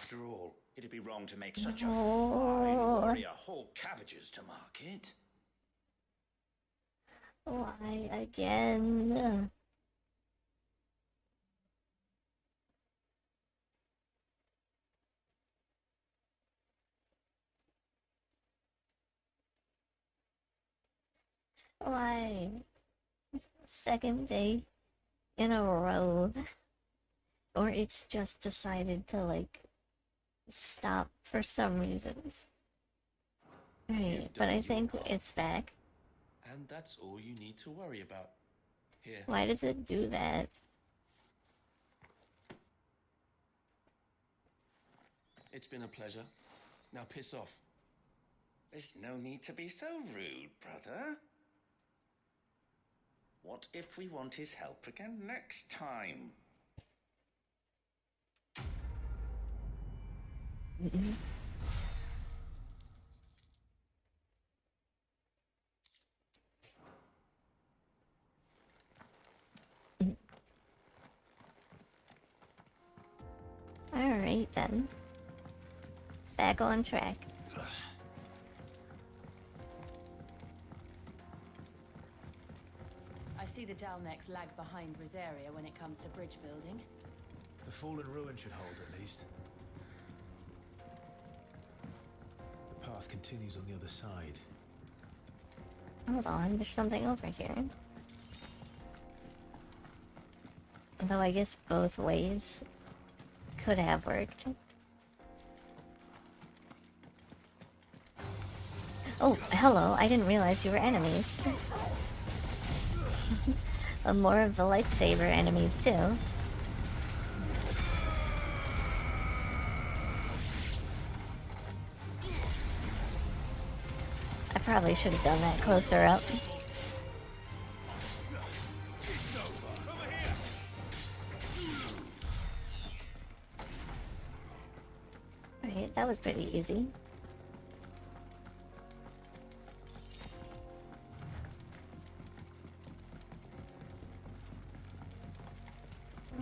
After all, it'd be wrong to make such a fine Oh, warrior haul cabbages to market. why again? Why? Second day in a row. Or it's just decided to, like, stop for some reason. Right, but I think it's back. And that's all you need to worry about. Here. Why does it do that? It's been a pleasure. Now piss off. There's no need to be so rude, brother. What if we want his help again next time? Alright then. Back on track. I see the Dalmex lag behind Rosaria when it comes to bridge building. The fallen ruin should hold at least. The path continues on the other side. Hold on, there's something over here. Though I guess both ways could have worked. Oh, hello, I didn't realize you were enemies. More of the lightsaber enemies, too. I probably should have done that closer up. Alright, that was pretty easy.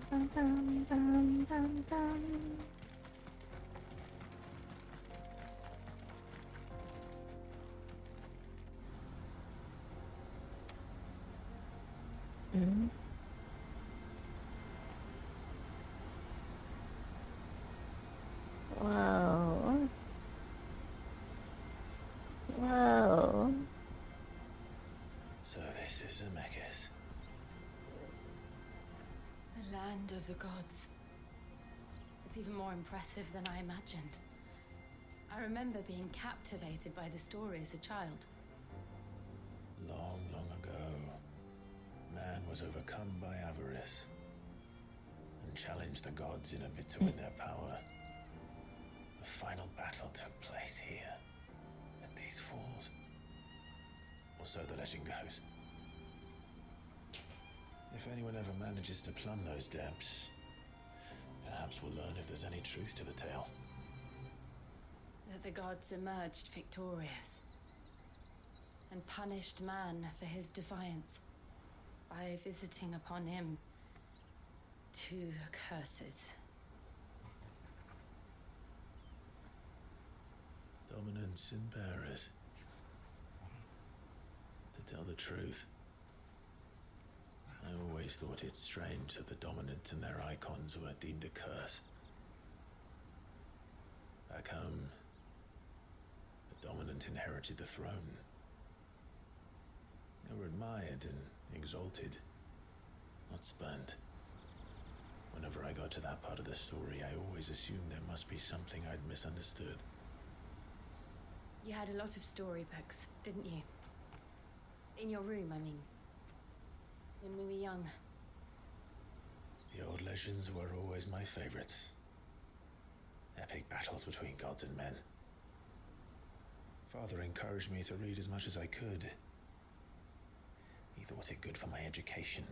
Dum, dum, dum, dum, dum. Mm. Whoa. Whoa. So this is Zemeckis. The land of the gods. It's even more impressive than I imagined. I remember being captivated by the story as a child. Long, long ago, man was overcome by avarice and challenged the gods in a bid to win their power. The final battle took place here, at these falls. Or so the legend goes. If anyone ever manages to plumb those depths, perhaps we'll learn if there's any truth to the tale. That the gods emerged victorious and punished man for his defiance by visiting upon him two curses. Dominance and bearers. To tell the truth, I always thought it strange that the dominant and their icons were deemed a curse. Back home, the dominant inherited the throne. They were admired and exalted, not spurned. Whenever I got to that part of the story, I always assumed there must be something I'd misunderstood. You had a lot of storybooks, didn't you? In your room, I mean. When we were young. The old legends were always my favorites. Epic battles between gods and men. Father encouraged me to read as much as I could. He thought it good for my education.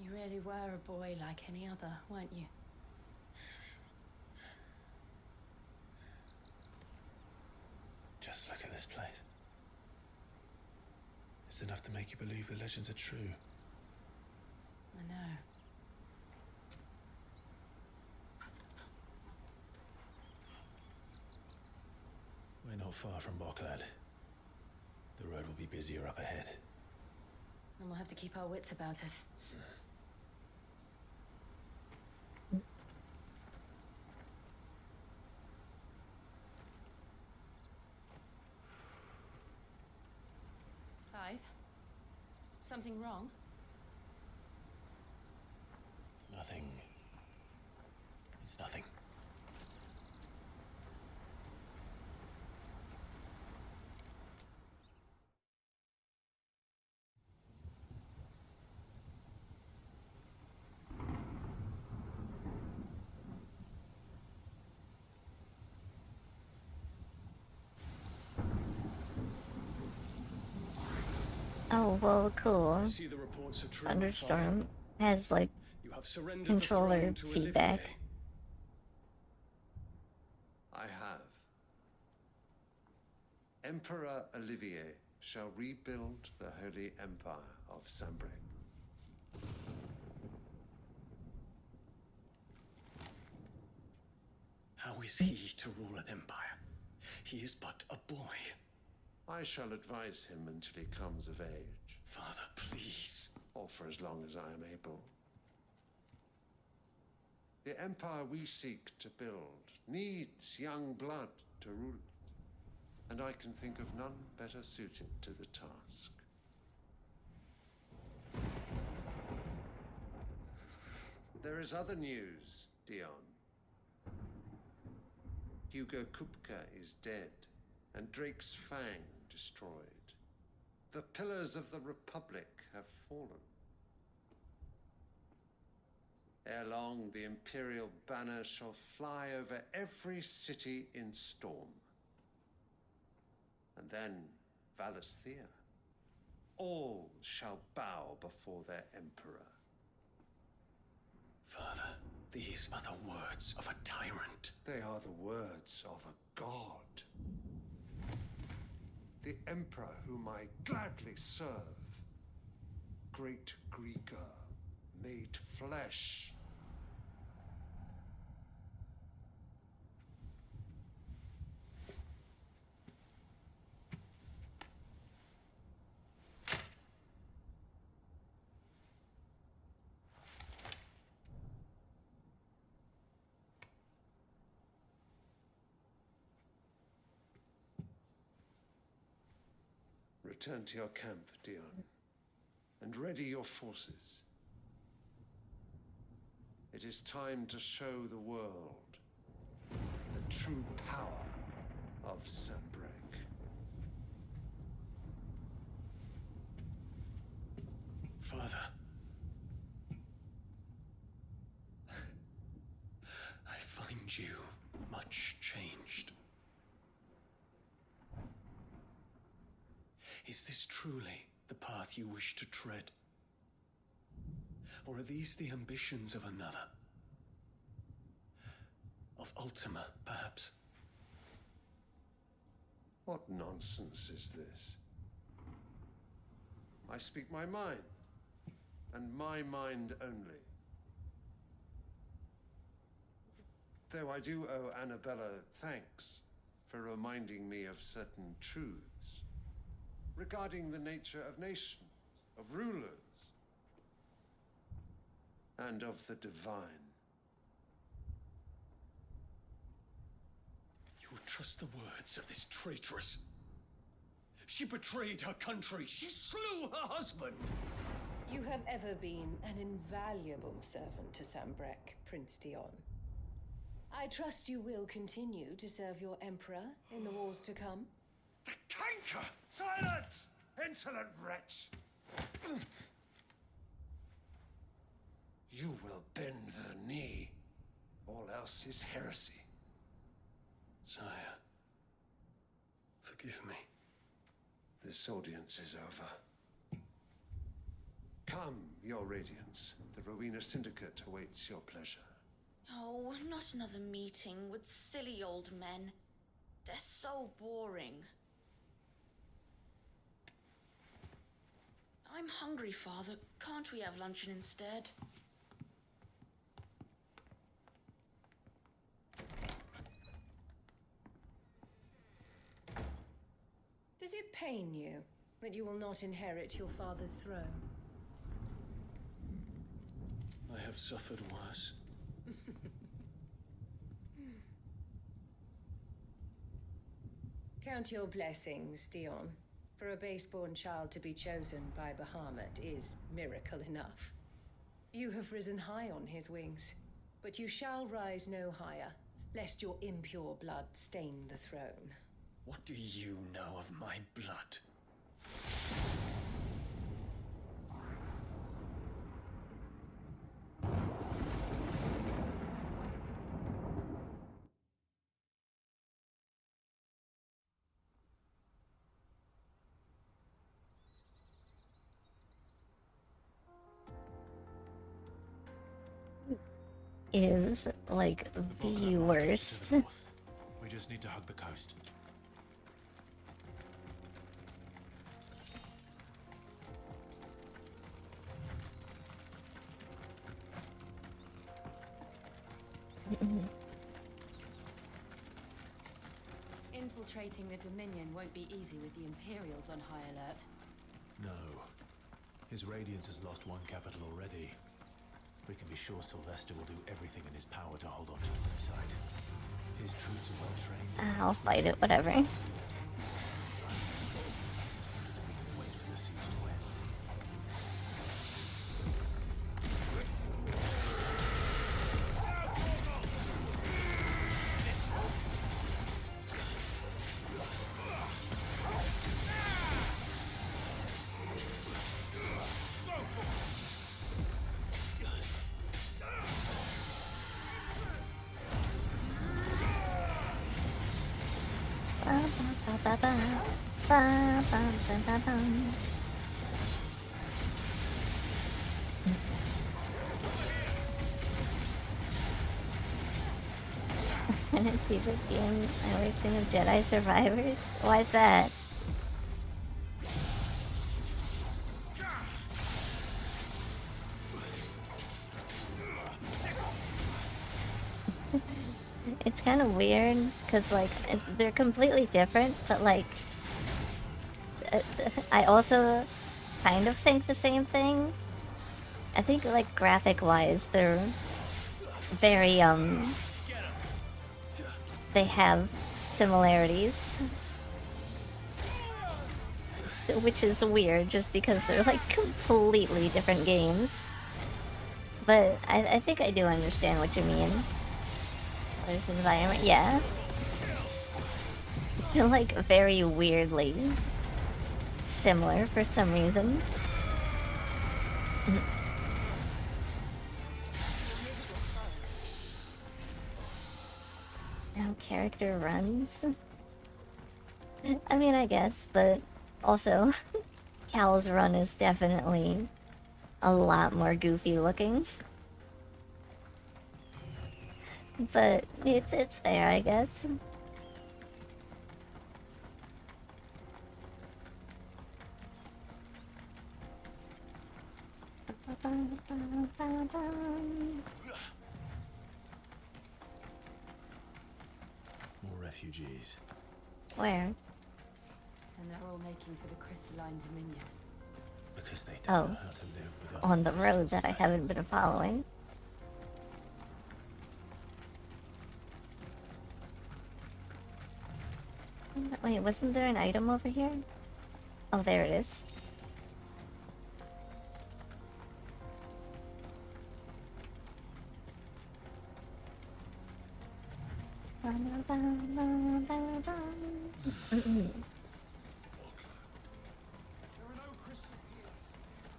You really were a boy like any other, weren't you? Just look at this place. It's enough to make you believe the legends are true. I know. not far from Boklad. The road will be busier up ahead. And we'll have to keep our wits about us. Clive? Something wrong? Nothing. It's nothing. Oh, well, cool. I see the reports are true. Thunderstorm has, like, You have surrendered controller the throne to feedback. Olivier. I have. Emperor Olivier shall rebuild the Holy Empire of Sanbreque. How is he to rule an empire? He is but a boy. I shall advise him until he comes of age, Father, please. or for as long as I am able. The empire we seek to build needs young blood to rule it, and I can think of none better suited to the task. There is other news, Dion. Hugo Kupka is dead, and Drake's Fang destroyed. The pillars of the Republic have fallen. Ere long, the Imperial banner shall fly over every city in Storm. And then Valisthea. All shall bow before their Emperor. Father, these are the words of a tyrant. They are the words of a god. The Emperor whom I gladly serve. Great Greeker, made flesh. Return to your camp, Dion, and ready your forces. It is time to show the world the true power of Sanbreque. Father. I find you much changed. Is this truly the path you wish to tread? Or are these the ambitions of another? Of Ultima, perhaps? What nonsense is this? I speak my mind, and my mind only. Though I do owe Annabella thanks for reminding me of certain truths regarding the nature of nations, of rulers, and of the divine. You would trust the words of this traitress? She betrayed her country. She slew her husband. You have ever been an invaluable servant to Sanbreque, Prince Dion. I trust you will continue to serve your Emperor in the wars to come. The canker! Silence! Insolent wretch! You will bend the knee. All else is heresy. Sire, forgive me. This audience is over. Come, your Radiance. The Rowena Syndicate awaits your pleasure. Oh, not another meeting with silly old men. They're so boring. I'm hungry, Father. Can't we have luncheon instead? pain you that you will not inherit your father's throne? I have suffered worse. Count your blessings, Dion. For a base-born child to be chosen by Bahamut is miracle enough. You have risen high on his wings, but you shall rise no higher, lest your impure blood stain the throne. What do you know of my blood? Is like the worst. We just need to hug the coast. Infiltrating the Dominion won't be easy with the Imperials on high alert. No. His Radiance has lost one capital already. We can be sure Sylvester will do everything in his power to hold on to the side. His troops are well trained. I'll fight it, whatever. As long as we can wait for the siege to end. When I see this game, I always think of Jedi Survivors. Why is that? It's kind of weird, because, like, they're completely different, but, like, I also kind of think the same thing. I think, like, graphic-wise, they're very, they have similarities. Which is weird, just because they're, like, completely different games. But I think I do understand what you mean. There's environment, yeah. They're, like, very weirdly similar for some reason. How character runs? I mean, I guess, but also, Cal's run is definitely a lot more goofy looking. But it's there, I guess. More refugees. Where? And they're all making for the Crystalline Dominion. Because they don't Oh, know how to live without on the road that I haven't been following. Wait, wasn't there an item over here? Oh, there it is.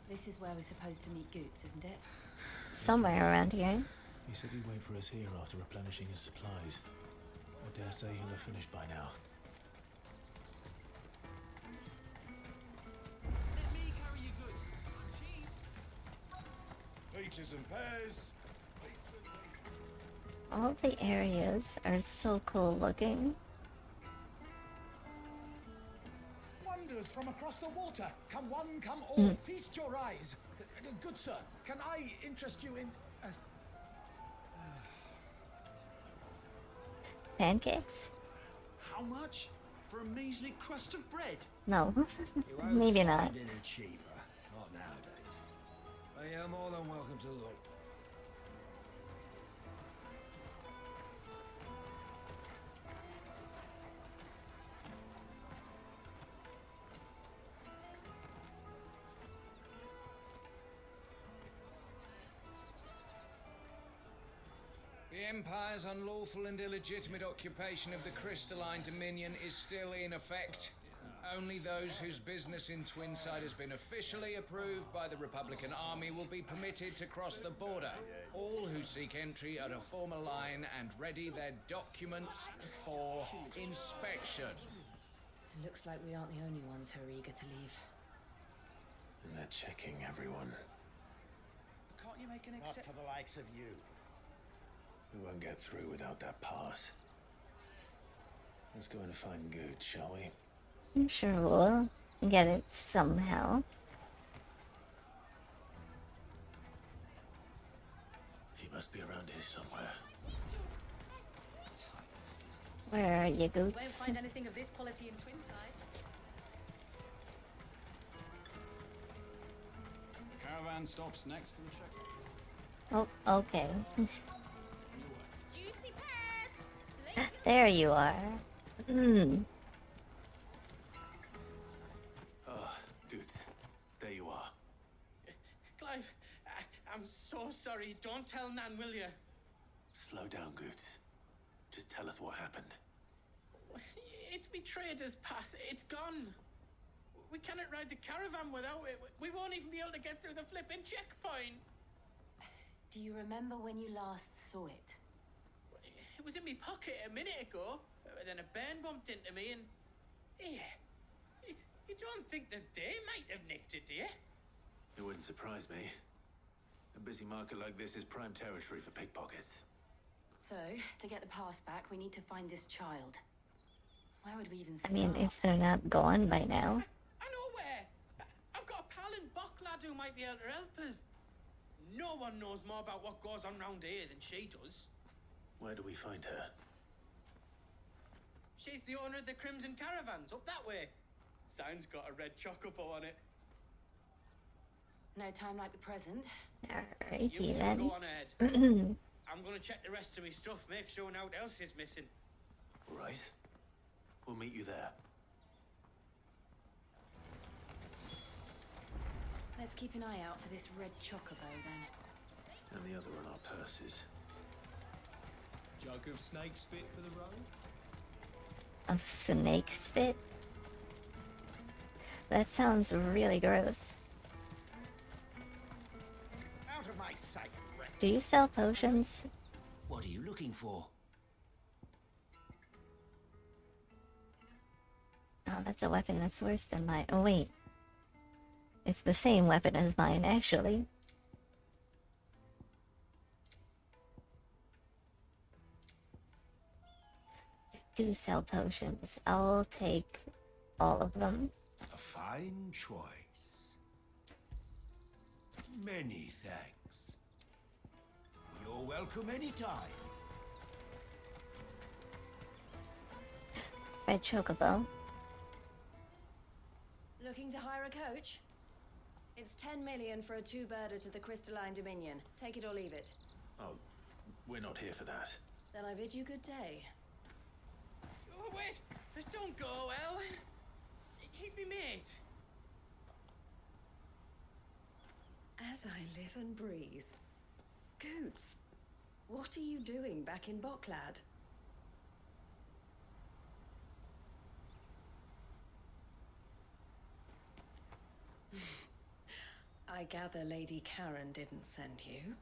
This is where we're supposed to meet Goots, isn't it? Somewhere around here. He said he'd wait for us here after replenishing his supplies. I dare say he'll have finished by now. Let me carry your goods. Peaches and pears. All the areas are so cool looking. Wonders from across the water. Come one, come all. Feast your eyes. Good sir, can I interest you in... Pancakes? How much? for a measly crust of bread? No, You won't maybe find not. any cheaper. Not nowadays. But you're more than welcome to look. The Empire's unlawful and illegitimate occupation of the Crystalline Dominion is still in effect. Only those whose business in Twinside has been officially approved by the Republican Army will be permitted to cross the border. All who seek entry are to form a line and ready their documents for inspection. It looks like we aren't the only ones who are eager to leave. And they're checking everyone. Can't you make an Not for the likes of you. We won't get through without that pass. Let's go and find Good, shall we? I'm sure we'll get it somehow. He must be around here somewhere. Where are you, Won't Goots? find anything of this quality in Twinside. The caravan stops next to the checkpoint. Oh, okay. Juicy pears! There you are. Ah, Good. There you are. Clive, I'm so sorry. Don't tell Nan, will you? Slow down, Good. Just tell us what happened. It's betrayed us, Pass. It's gone. We cannot ride the caravan without it. We won't even be able to get through the flipping checkpoint. Do you remember when you last saw it? It was in my pocket a minute ago. Then a bairn bumped into me and... Yeah. You don't think that they might have nicked it, do you? It wouldn't surprise me. A busy market like this is prime territory for pickpockets. So, to get the pass back, we need to find this child. Where would we even I start? mean, if they're not gone by now. I know where. I've got a pal in Bocklad who might be able to help us. No one knows more about what goes on round here than she does. Where do we find her? She's the owner of the Crimson Caravans, up that way. Sign's got a red chocobo on it. No time like the present. Alrighty You two then. go on ahead. I'm gonna check the rest of my stuff, make sure nothing else is missing. All right. We'll meet you there. Let's keep an eye out for this red chocobo then. And the other on our purses. Jug of snake spit for the road? Of snake spit? That sounds really gross. Out of my sight, Rex. Do you sell potions? What are you looking for? Oh, that's a weapon that's worse than mine. Oh, wait. It's the same weapon as mine, actually. Do sell potions. I'll take all of them. A fine choice. Many thanks. You're welcome anytime. Red chocobo. Looking to hire a coach? It's 10 million for a two-birder to the Crystalline Dominion. Take it or leave it. Oh, we're not here for that. Then I bid you good day. Oh, wait! Just don't go, El. He's me mate. As I live and breathe. Goots, what are you doing back in Bocklad? I gather Lady Karen didn't send you.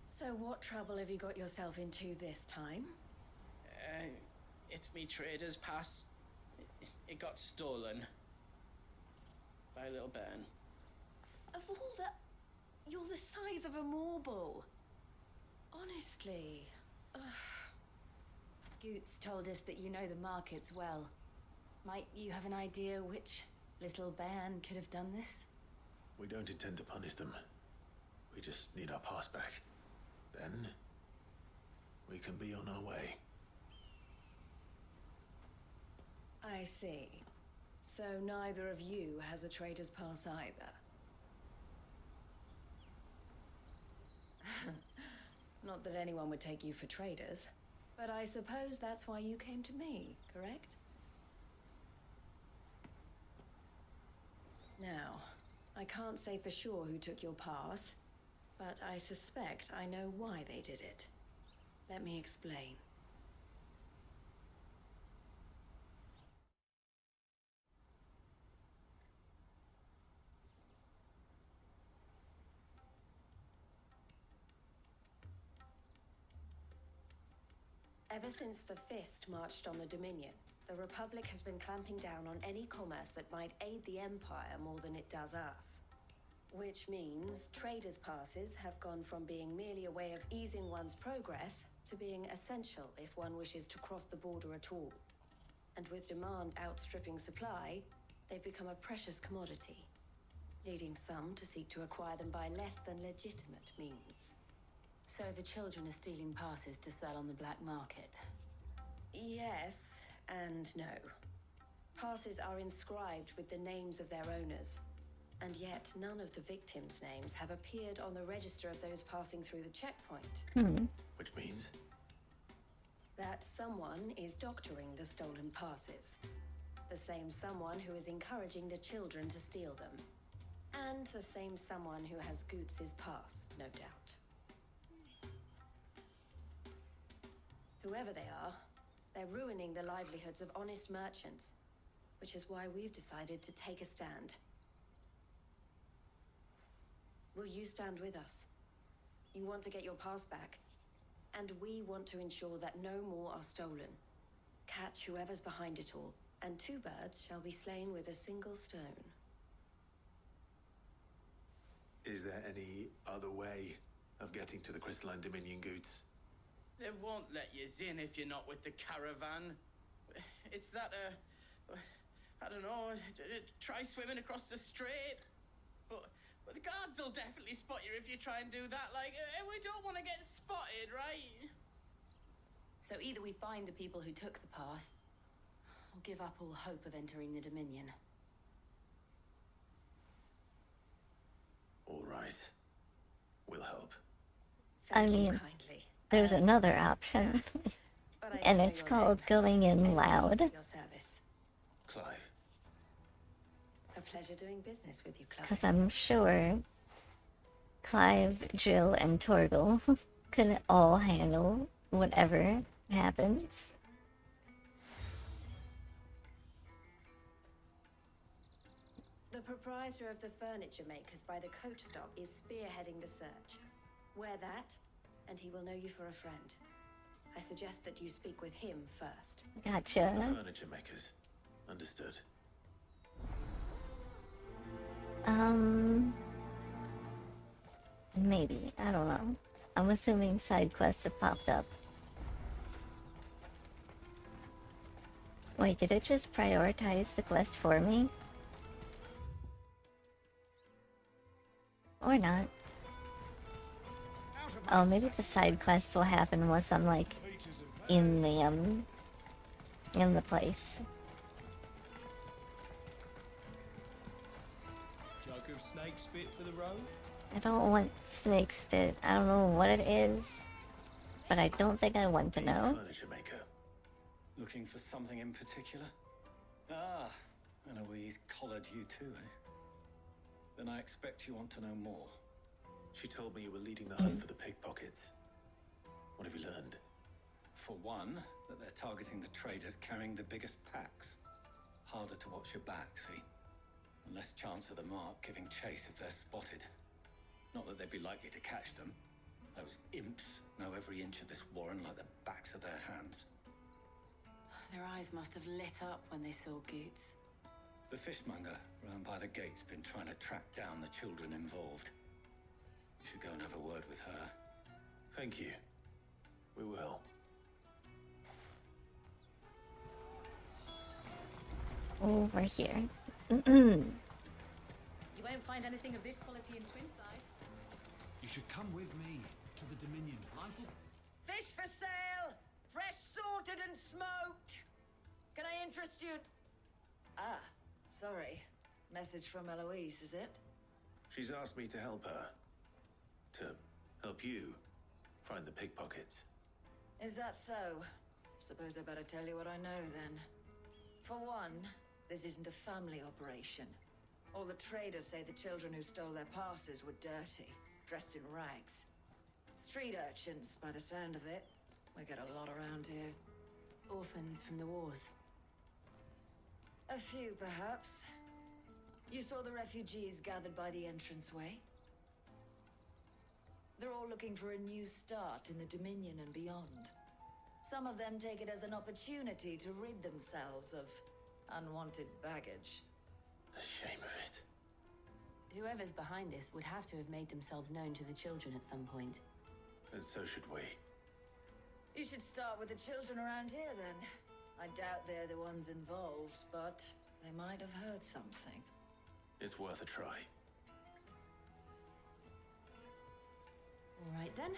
So what trouble have you got yourself into this time? It's me trader's pass. It got stolen. By a little bairn. Of all the... You're the size of a marble. Honestly. Ugh. Goots told us that you know the markets well. Might you have an idea which little bairn could have done this? We don't intend to punish them. We just need our pass back. Then we can be on our way. I see. So neither of you has a trader's pass either. Not that anyone would take you for traders, but I suppose that's why you came to me, correct? Now, I can't say for sure who took your pass, but I suspect I know why they did it. Let me explain. Ever since the Fist marched on the Dominion, the Republic has been clamping down on any commerce that might aid the Empire more than it does us. Which means traders' passes have gone from being merely a way of easing one's progress to being essential if one wishes to cross the border at all. And with demand outstripping supply, they've become a precious commodity, leading some to seek to acquire them by less than legitimate means. So the children are stealing passes to sell on the black market? Yes and no. Passes are inscribed with the names of their owners, and yet none of the victims' names have appeared on the register of those passing through the checkpoint. Which means? That someone is doctoring the stolen passes. The same someone who is encouraging the children to steal them. And the same someone who has Goots' pass, no doubt. Whoever they are, they're ruining the livelihoods of honest merchants, which is why we've decided to take a stand. Will you stand with us? You want to get your pass back, and we want to ensure that no more are stolen. Catch whoever's behind it all, and 2 birds shall be slain with a single stone. Is there any other way of getting to the Crystalline Dominion Goots? They won't let you in if you're not with the caravan. It's that, I don't know, try swimming across the strait. But the guards will definitely spot you if you try and do that. Like, we don't want to get spotted, right? So either we find the people who took the pass, or give up all hope of entering the Dominion. All right. We'll help. I mean, there's another option, and it's called going in loud. Clive. A pleasure doing business with you, Clive. Because I'm sure Clive, Jill, and Torgal could all handle whatever happens. The proprietor of the furniture makers by the coach stop is spearheading the search. Wear that, and he will know you for a friend. I suggest that you speak with him first. Gotcha. The furniture makers. Understood. Maybe. I don't know. I'm assuming side quests have popped up. Wait, did it just prioritize the quest for me? Or not? Oh, maybe the side quests will happen once I'm like in the place. Jug of snake spit for the road? I don't want snake spit. I don't know what it is, but I don't think I want to know. Furniture maker. Looking for something in particular? Ah, Eloise collared you too, eh? Then I expect you want to know more. She told me you were leading the hunt for the pickpockets. What have you learned? For one, that they're targeting the traders carrying the biggest packs. Harder to watch your back, see? And less chance of the mark giving chase if they're spotted. Not that they'd be likely to catch them. Those imps know every inch of this warren like the backs of their hands. Their eyes must have lit up when they saw Goots. The fishmonger round by the gate's been trying to track down the children involved. You should go and have a word with her. Thank you. We will. Over here. You won't find anything of this quality in Twinside. You should come with me to the Dominion. Life will... Fish for sale! Fresh sorted and smoked! Can I interest you? Ah, sorry. Message from Eloise, is it? She's asked me to help her. To help you find the pickpockets. Is that so? Suppose I better tell you what I know then. For one, this isn't a family operation. All the traders say the children who stole their passes were dirty, dressed in rags. Street urchins, by the sound of it. We get a lot around here. Orphans from the wars. A few, perhaps. You saw the refugees gathered by the entranceway? They're all looking for a new start in the Dominion and beyond. Some of them take it as an opportunity to rid themselves of unwanted baggage. The shame of it. Whoever's behind this would have to have made themselves known to the children at some point. And so should we. You should start with the children around here, then. I doubt they're the ones involved, but they might have heard something. It's worth a try. All right, then.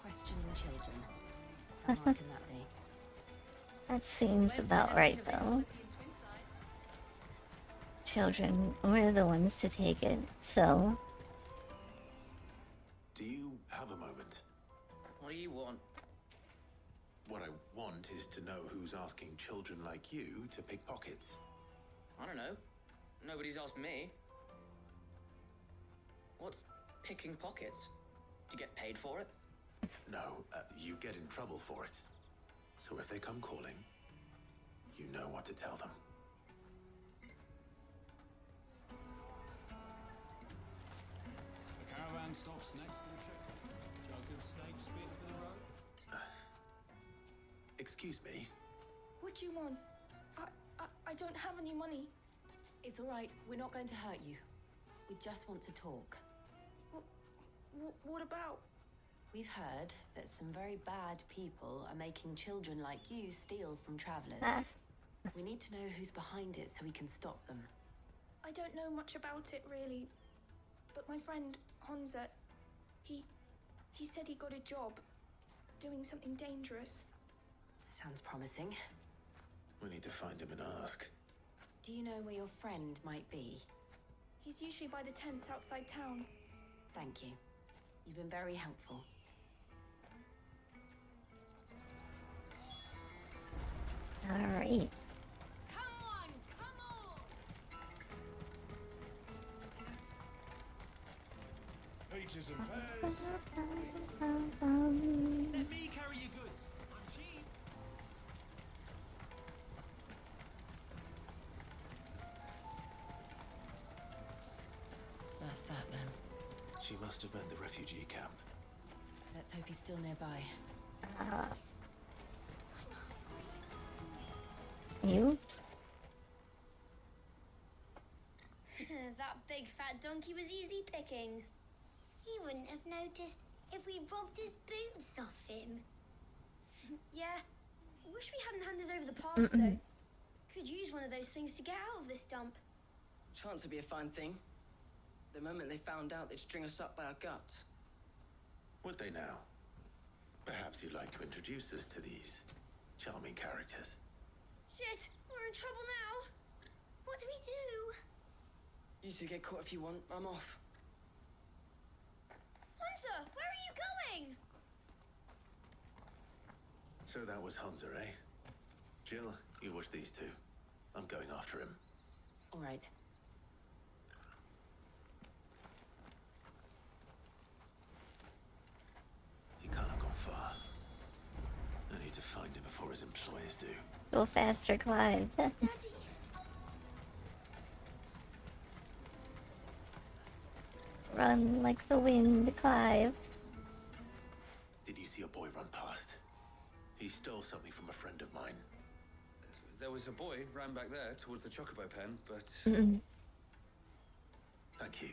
Questioning children. How hard can that be? That seems about right, though. Children were the ones to take it, so... Do you have a moment? What do you want? What I want is to know who's asking children like you to pick pockets. I don't know. Nobody's asked me. What's picking pockets? Do you get paid for it? No, you get in trouble for it. So if they come calling, you know what to tell them. The caravan stops next to the trip. Jug of snake spit for the road. Excuse me? What do you want? I don't have any money. It's all right. We're not going to hurt you. We just want to talk. What about? We've heard that some very bad people are making children like you steal from travelers. We need to know who's behind it so we can stop them. I don't know much about it, really. But my friend, Honza, he said he got a job doing something dangerous. Sounds promising. We need to find him and ask. Do you know where your friend might be? He's usually by the tents outside town. Thank you. You've been very helpful. Alright. Come on! Peaches and pears. Let me carry your goods. I'm cheap. That's that then. She must have meant the refugee camp. Let's hope he's still nearby. You? That big fat donkey was easy pickings. He wouldn't have noticed if we robbed his boots off him. Yeah. Wish we hadn't handed over the pass, though. Could use one of those things to get out of this dump. Chance would be a fine thing. The moment they found out, they'd string us up by our guts. Would they now? Perhaps you'd like to introduce us to these charming characters. Shit, we're in trouble now. What do we do? You two get caught if you want. I'm off. Hunter, where are you going? So that was Hunter, eh? Jill, you watch these two. I'm going after him. All right. He can't have gone far. I need to find him before his employers do. Go faster, Clive. Run like the wind, Clive. Did you see a boy run past? He stole something from a friend of mine. There was a boy ran back there towards the Chocobo pen, but... Thank you.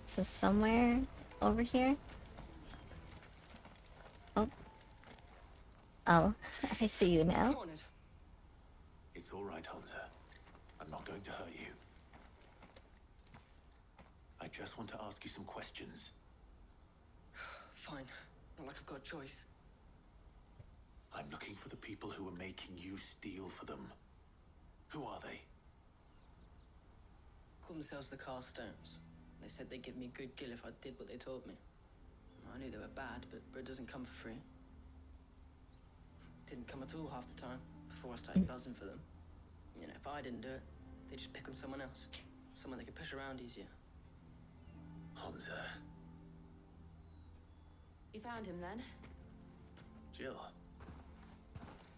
So somewhere over here? Oh. Oh, I see you now. Cornered. It's all right, Hansa. I'm not going to hurt you. I just want to ask you some questions. Fine. Not like I've got a choice. I'm looking for the people who are making you steal for them. Who are they? Call themselves the Carstones. They said they'd give me good gill if I did what they told me. I knew they were bad, but bread doesn't come for free. Didn't come at all half the time, before I started buzzing for them. You know, if I didn't do it, they'd just pick on someone else. Someone they could push around easier. Hansa. You found him then? Jill.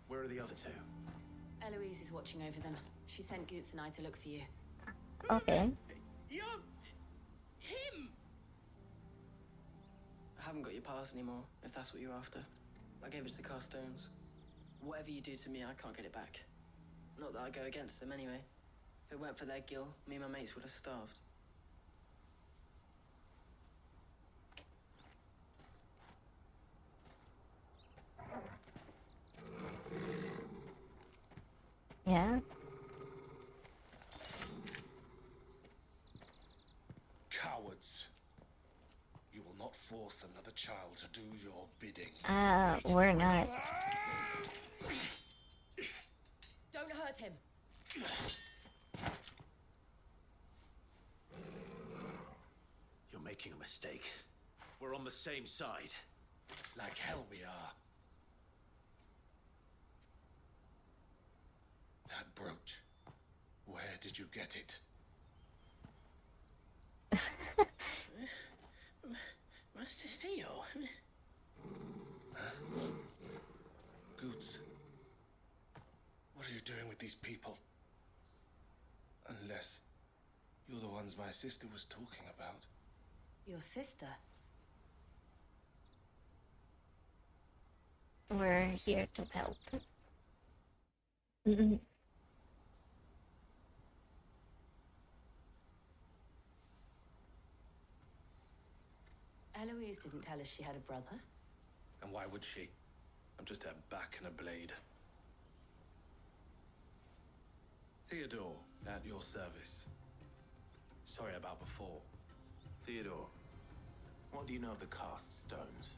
Where are the other two? Eloise is watching over them. She sent Goots and I to look for you. Okay. You're... him! I haven't got your pass anymore, if that's what you're after. I gave it to the Carstones. Whatever you do to me, I can't get it back. Not that I go against them anyway. If it weren't for their gill, me and my mates would have starved. Yeah? Cowards. You will not force another child to do your bidding. We're not. Don't hurt him. You're making a mistake. We're on the same side. Like hell we are. That brooch. Where did you get it? Master Theo? Goots. What are you doing with these people? Unless you're the ones my sister was talking about. Your sister? We're here to help. Eloise didn't tell us she had a brother. And why would she? I'm just her back and a blade. Theodore, at your service. Sorry about before. Theodore, what do you know of the Cast Stones?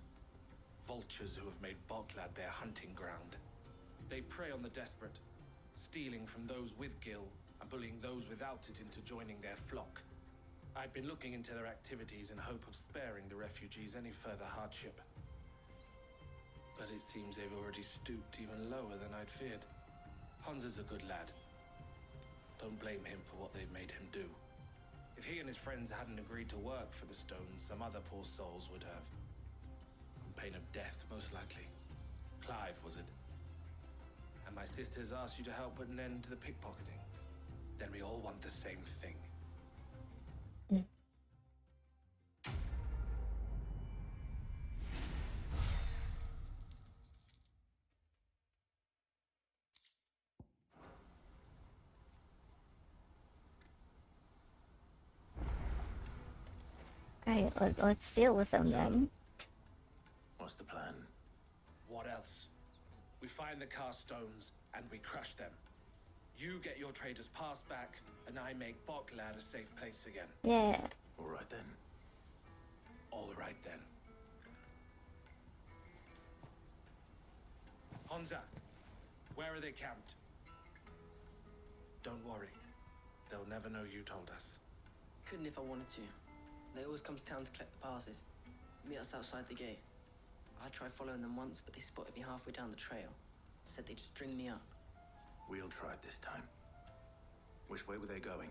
Vultures who have made Boklad their hunting ground. They prey on the desperate, stealing from those with gill and bullying those without it into joining their flock. I'd been looking into their activities in hope of sparing the refugees any further hardship. But it seems they've already stooped even lower than I'd feared. Hans is a good lad. Don't blame him for what they've made him do. If he and his friends hadn't agreed to work for the Stones, some other poor souls would have. On pain of death, most likely. Clive, was it? And my sisters asked you to help put an end to the pickpocketing. Then we all want the same thing. Alright, let's deal with them then. What's the plan? What else? We find the Carstones and we crush them. You get your traders pass back, and I make Boklad a safe place again. Yeah. All right then. All right then. Hansa, where are they camped? Don't worry. They'll never know you told us. Couldn't if I wanted to. They always come to town to collect the passes. Meet us outside the gate. I tried following them once, but they spotted me halfway down the trail. Said they'd string me up. We'll try it this time. Which way were they going?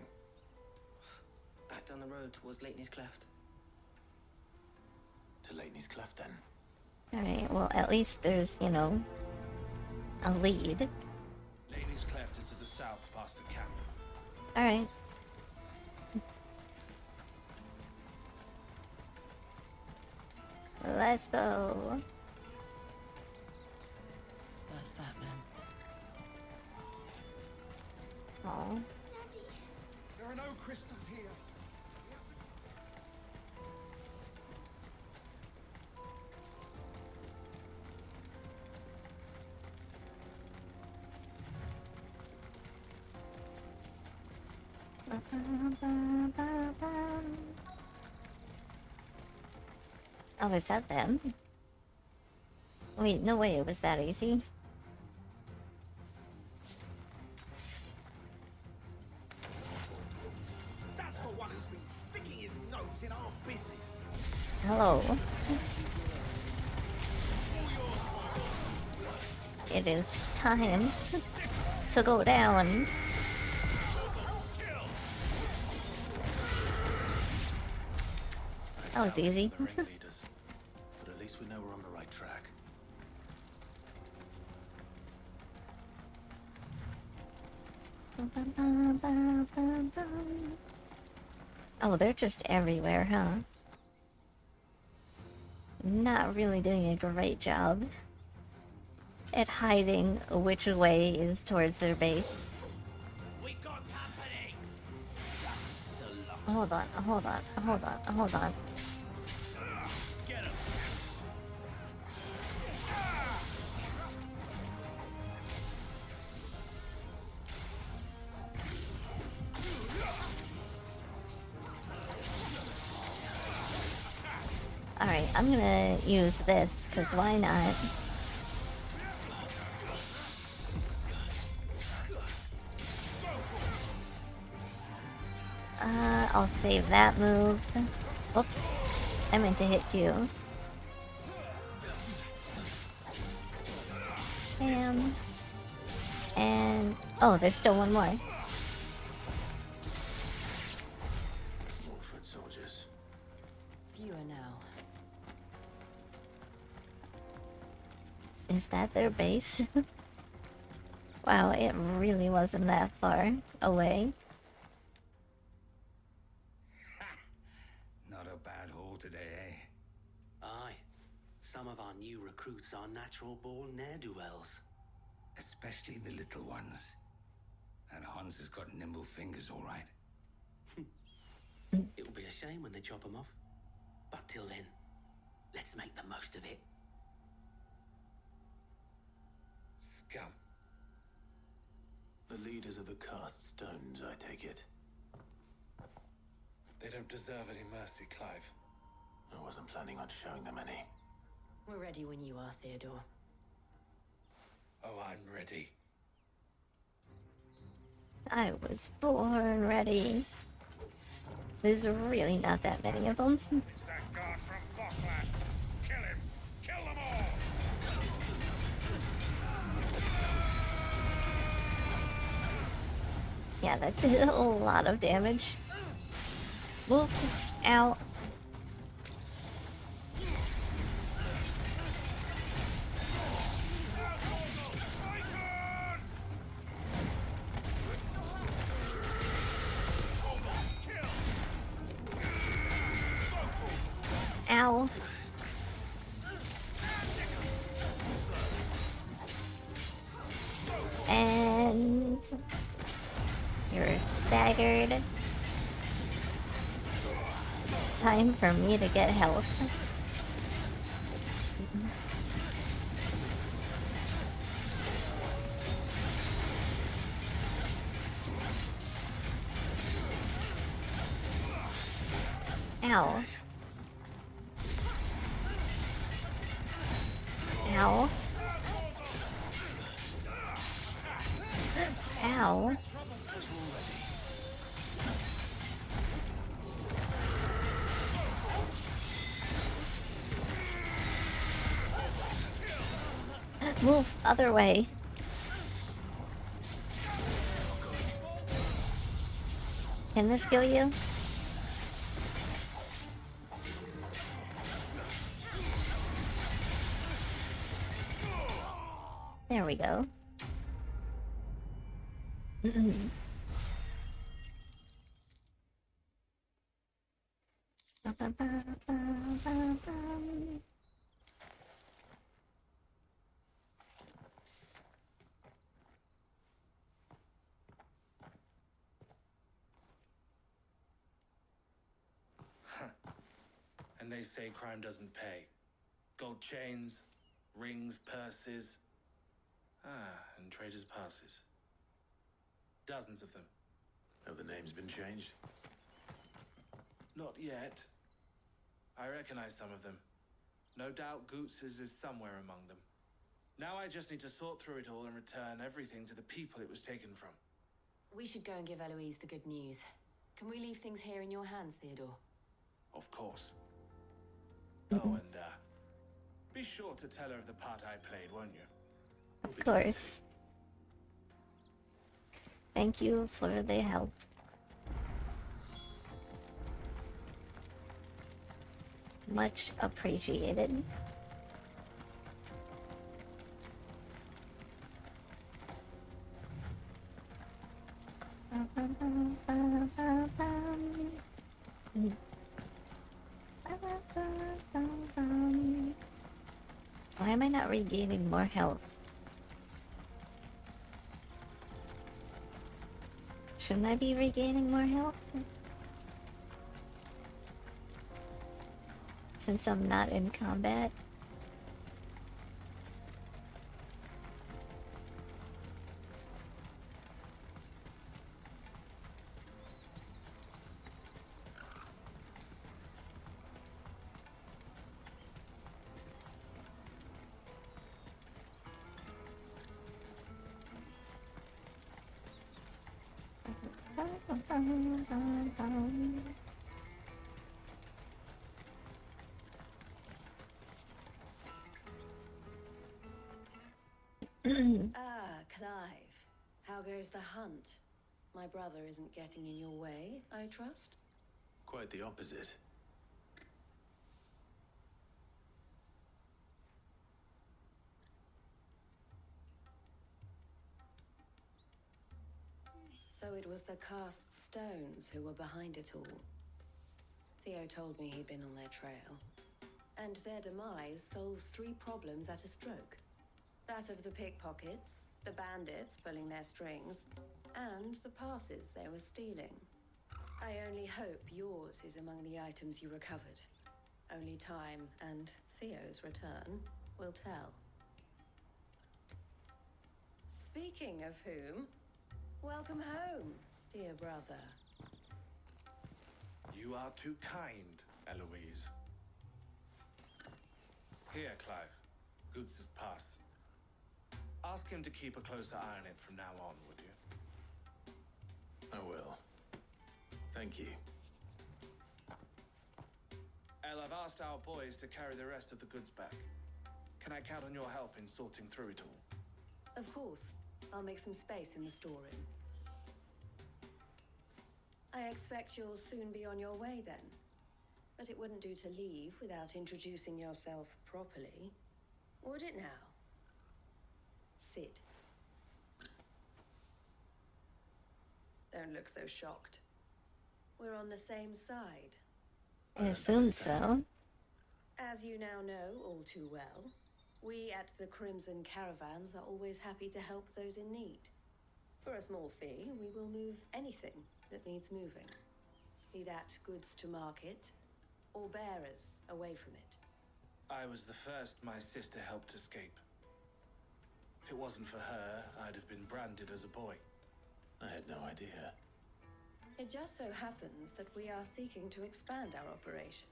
Back down the road towards Leitney's Cleft. To Leitney's Cleft, then. Alright, well, at least there's, you know, a lead. Leitney's Cleft is to the south, past the camp. Alright. Let's go. That's that then. Oh. There are no crystals here. Oh, is that them? Wait, no way, it was that easy. That's the one who's been sticking his nose in our business. Hello. It is time to go down. That was easy. The ringleaders. But at least we know we're on the right track. Oh, they're just everywhere, huh? Not really doing a great job at hiding which way is towards their base. Hold on, hold on, hold on, hold on. Alright, I'm gonna use this, because why not? I'll save that move. Oops, I meant to hit you. Bam. And... oh, there's still one more. More foot soldiers. Fewer now. Is that their base? Wow, it really wasn't that far away. Not a bad haul today, eh? Aye. Some of our new recruits are natural-born ne'er-do-wells. Especially the little ones. And Hans has got nimble fingers, all right. It'll be a shame when they chop them off. But till then, let's make the most of it. Scum. The leaders of the cast stones, I take it. They don't deserve any mercy, Clive. I wasn't planning on showing them any. We're ready when you are, Theodore. Oh, I'm ready. I was born ready. There's really not that many of them. It's that guard from Bockland. Kill him! Kill them all! Yeah, that did a lot of damage. Whoop. Ow. Ow. And you're staggered. Time for me to get health. Ow. Ow. Ow. Move other way. Can this kill you? There we go. And they say crime doesn't pay. Gold chains, rings, purses. And traders' passes. Dozens of them. Have the names been changed? Not yet. I recognize some of them. No doubt Goots's is somewhere among them. Now I just need to sort through it all and return everything to the people it was taken from. We should go and give Eloise the good news. Can we leave things here in your hands, Theodore? Of course. Oh, and be sure to tell her of the part I played, won't you? Of course. Thank you for the help. Much appreciated. Why am I not regaining more health? Shouldn't I be regaining more health? Since I'm not in combat? Clive. How goes the hunt? My brother isn't getting in your way, I trust? Quite the opposite. So it was the cast stones who were behind it all. Theo told me he'd been on their trail. And their demise solves 3 problems at a stroke. That of the pickpockets, the bandits pulling their strings, and the passes they were stealing. I only hope yours is among the items you recovered. Only time and Theo's return will tell. Speaking of whom, welcome home, dear brother. You are too kind, Eloise. Here, Clive. Goots's pass. Ask him to keep a closer eye on it from now on, would you? I will. Thank you. El, I've asked our boys to carry the rest of the goods back. Can I count on your help in sorting through it all? Of course. I'll make some space in the storeroom. I expect you'll soon be on your way then. But it wouldn't do to leave without introducing yourself properly. Would it now? Sid. Don't look so shocked. We're on the same side. I assumed so. As you now know all too well, we at the Crimson Caravans are always happy to help those in need. For a small fee, we will move anything that needs moving. Be that goods to market, or bearers away from it. I was the first my sister helped escape. If it wasn't for her, I'd have been branded as a boy. I had no idea. It just so happens that we are seeking to expand our operation.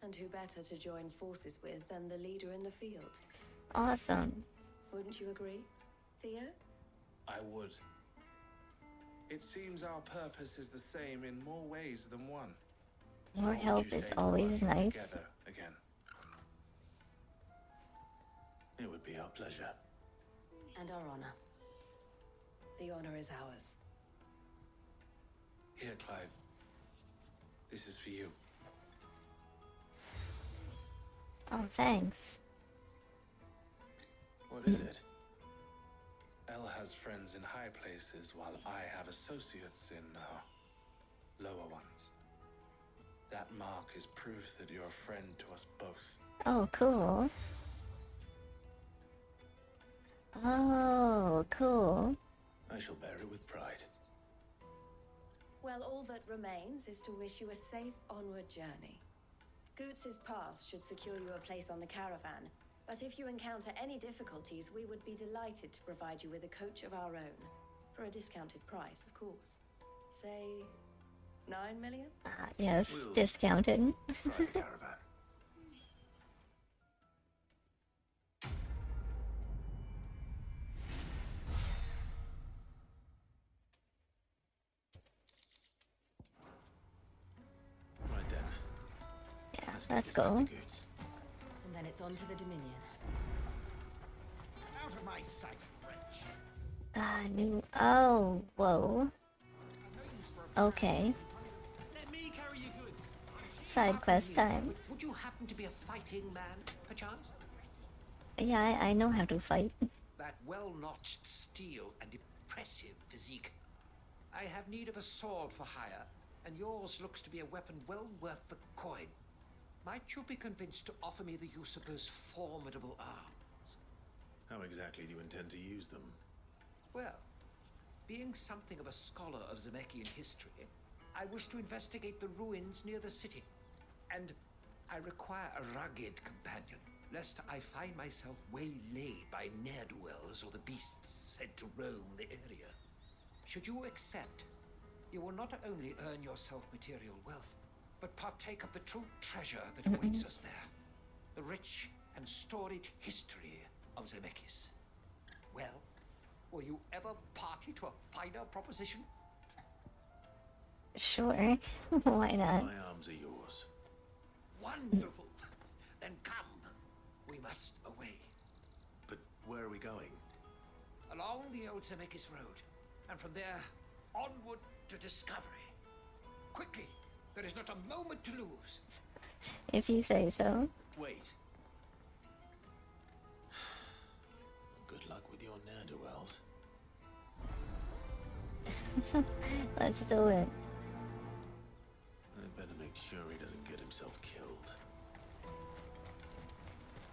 And who better to join forces with than the leader in the field? Awesome. Wouldn't you agree, Theo? I would. It seems our purpose is the same in more ways than one. More help is always nice. Together again. It would be our pleasure. And our honor. The honor is ours. Here, Clive. This is for you. Oh, thanks. What is it? El has friends in high places, while I have associates in lower ones. That mark is proof that you're a friend to us both. Oh, cool. Oh, cool. I shall bear it with pride. Well, all that remains is to wish you a safe onward journey. Goots's path should secure you a place on the caravan, but if you encounter any difficulties, we would be delighted to provide you with a coach of our own. For a discounted price, of course. say 9 million? Yes, We'll discounted. try the caravan. Right then. Yeah, get let's this back go. to Goots. And then it's on to the Dominion. Out of my sight, wretch. New. Oh, whoa. Okay. Let me carry your goods. Side quest time. Would you happen to be a fighting man, perchance? Yeah, I know how to fight. That well-notched steel and impressive physique. I have need of a sword for hire, and yours looks to be a weapon well worth the coin. Might you be convinced to offer me the use of those formidable arms? How exactly do you intend to use them? Well, being something of a scholar of Zemeckis history, I wish to investigate the ruins near the city. And I require a rugged companion, lest I find myself waylaid by ne'er-do-wells or the beasts said to roam the area. Should you accept, you will not only earn yourself material wealth, but partake of the true treasure that awaits us there. The rich and storied history of Zemeckis. Well, were you ever party to a finer proposition? Sure. Why not? My arms are yours. Wonderful. Then come. We must away. But where are we going? Along the old Zemeckis Road. And from there, onward to discovery. Quickly. There is not a moment to lose. If you say so. Wait. Good luck with your ne'er-do-wells. Let's do it. I better make sure he doesn't get himself killed.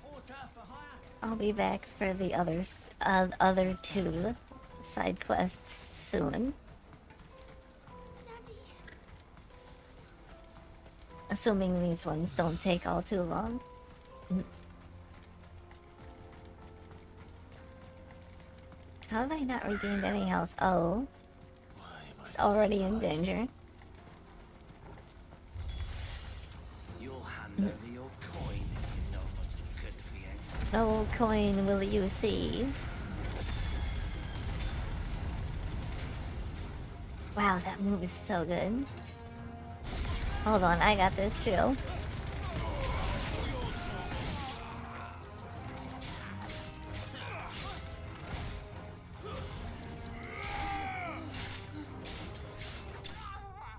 Porter for hire. I'll be back for the other two side quests soon. Assuming these ones don't take all too long. How have I not regained any health? Oh. It's already in danger. You'll hand over your coin if you know what's good for you. No coin will you see. Wow, that move is so good. Hold on, I got this, chill.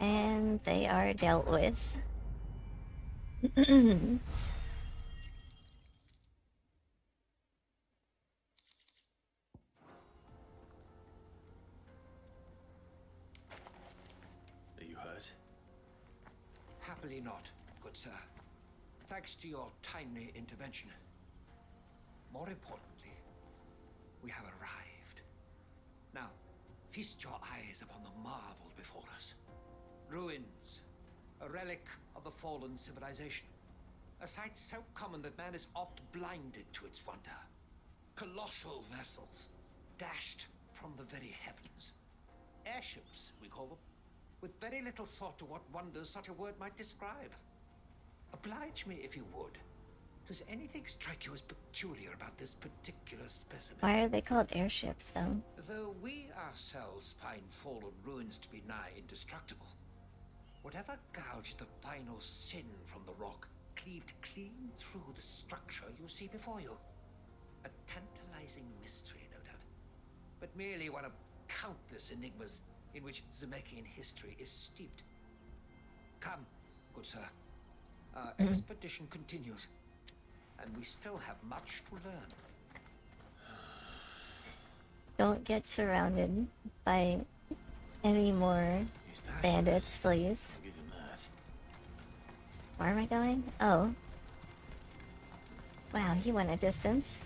And they are dealt with. Are you hurt? Happily not, good sir. Thanks to your timely intervention. More importantly, we have arrived. Now, feast your eyes upon the marvel before us. Ruins, a relic of the fallen civilization. A sight so common that man is oft blinded to its wonder. Colossal vessels, dashed from the very heavens. Airships, we call them, with very little thought to what wonders such a word might describe. Oblige me if you would. Does anything strike you as peculiar about this particular specimen? Why are they called airships, though? Though we ourselves find fallen ruins to be nigh indestructible, whatever gouged the final sin from the rock cleaved clean through the structure you see before you. A tantalizing mystery, no doubt, but merely one of countless enigmas in which Zemeckis history is steeped. Come, good sir. Our expedition continues, and we still have much to learn. Don't get surrounded by any more bandits, please. I'll give him that. Where am I going? Oh. Wow, he went a distance.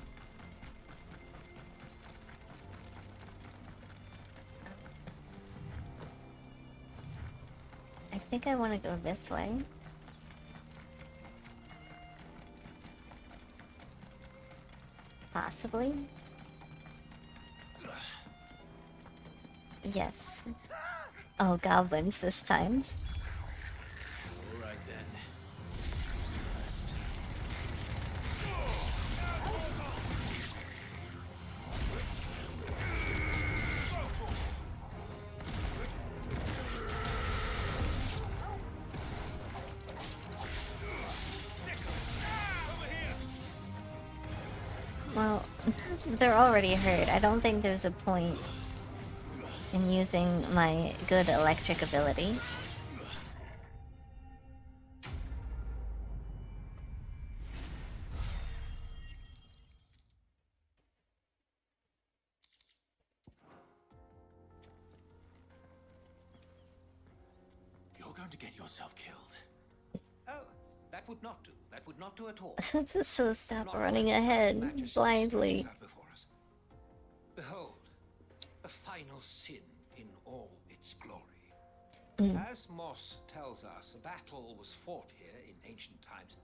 I think I want to go this way. Possibly. Yes. Oh, goblins this time. All right then. Well, they're already hurt. I don't think there's a point in using my good electric ability. You're going to get yourself killed. Oh, that would not do. That would not do at all. So stop running ahead blindly. Before us. Behold, a final sin in all its glory. As Moss tells us, a battle was fought here in ancient times.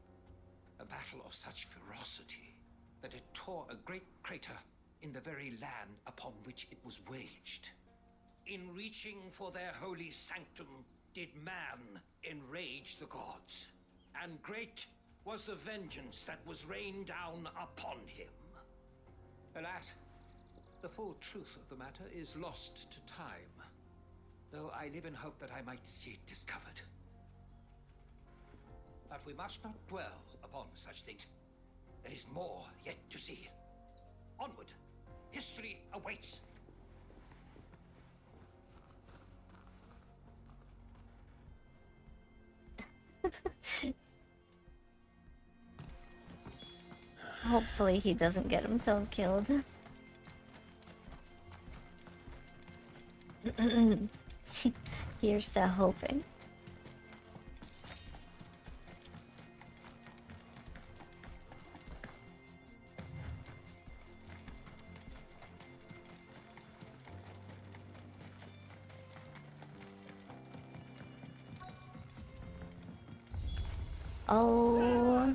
A battle of such ferocity that it tore a great crater in the very land upon which it was waged. In reaching for their holy sanctum, did man enrage the gods, and great was the vengeance that was rained down upon him. Alas, the full truth of the matter is lost to time, though I live in hope that I might see it discovered. But we must not dwell upon such things. There is more yet to see. Onward, history awaits. Hopefully he doesn't get himself killed. Here's the hoping. Oh,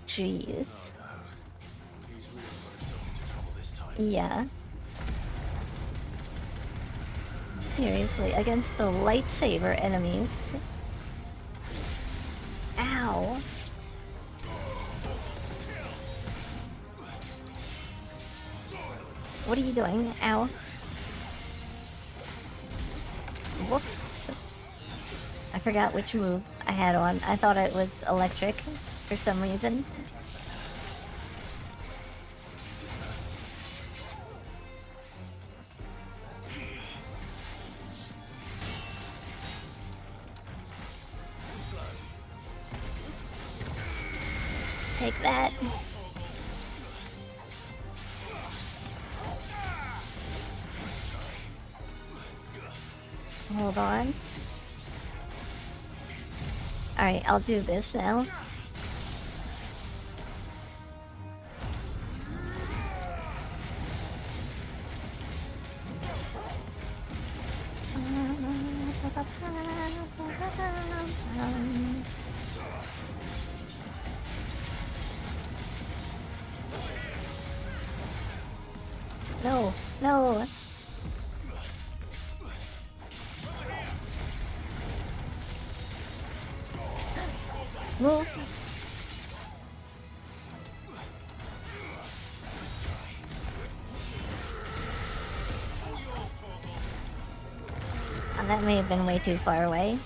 jeez. Yeah. Seriously, against the lightsaber enemies. Ow. What are you doing? Ow. Whoops. I forgot which move I had on. I thought it was electric for some reason. Take that. Hold on. Alright, I'll do this now. No, no. Move. Oh, that may have been way too far away.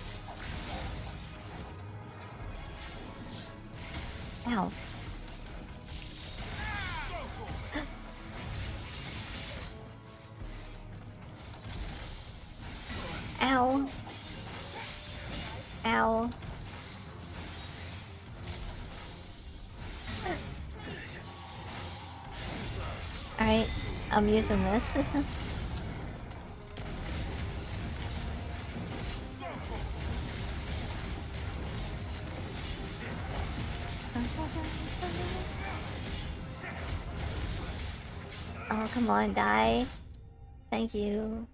Ow. Ow. Ow. Alright, I'm using this. Oh, come on, die. Thank you.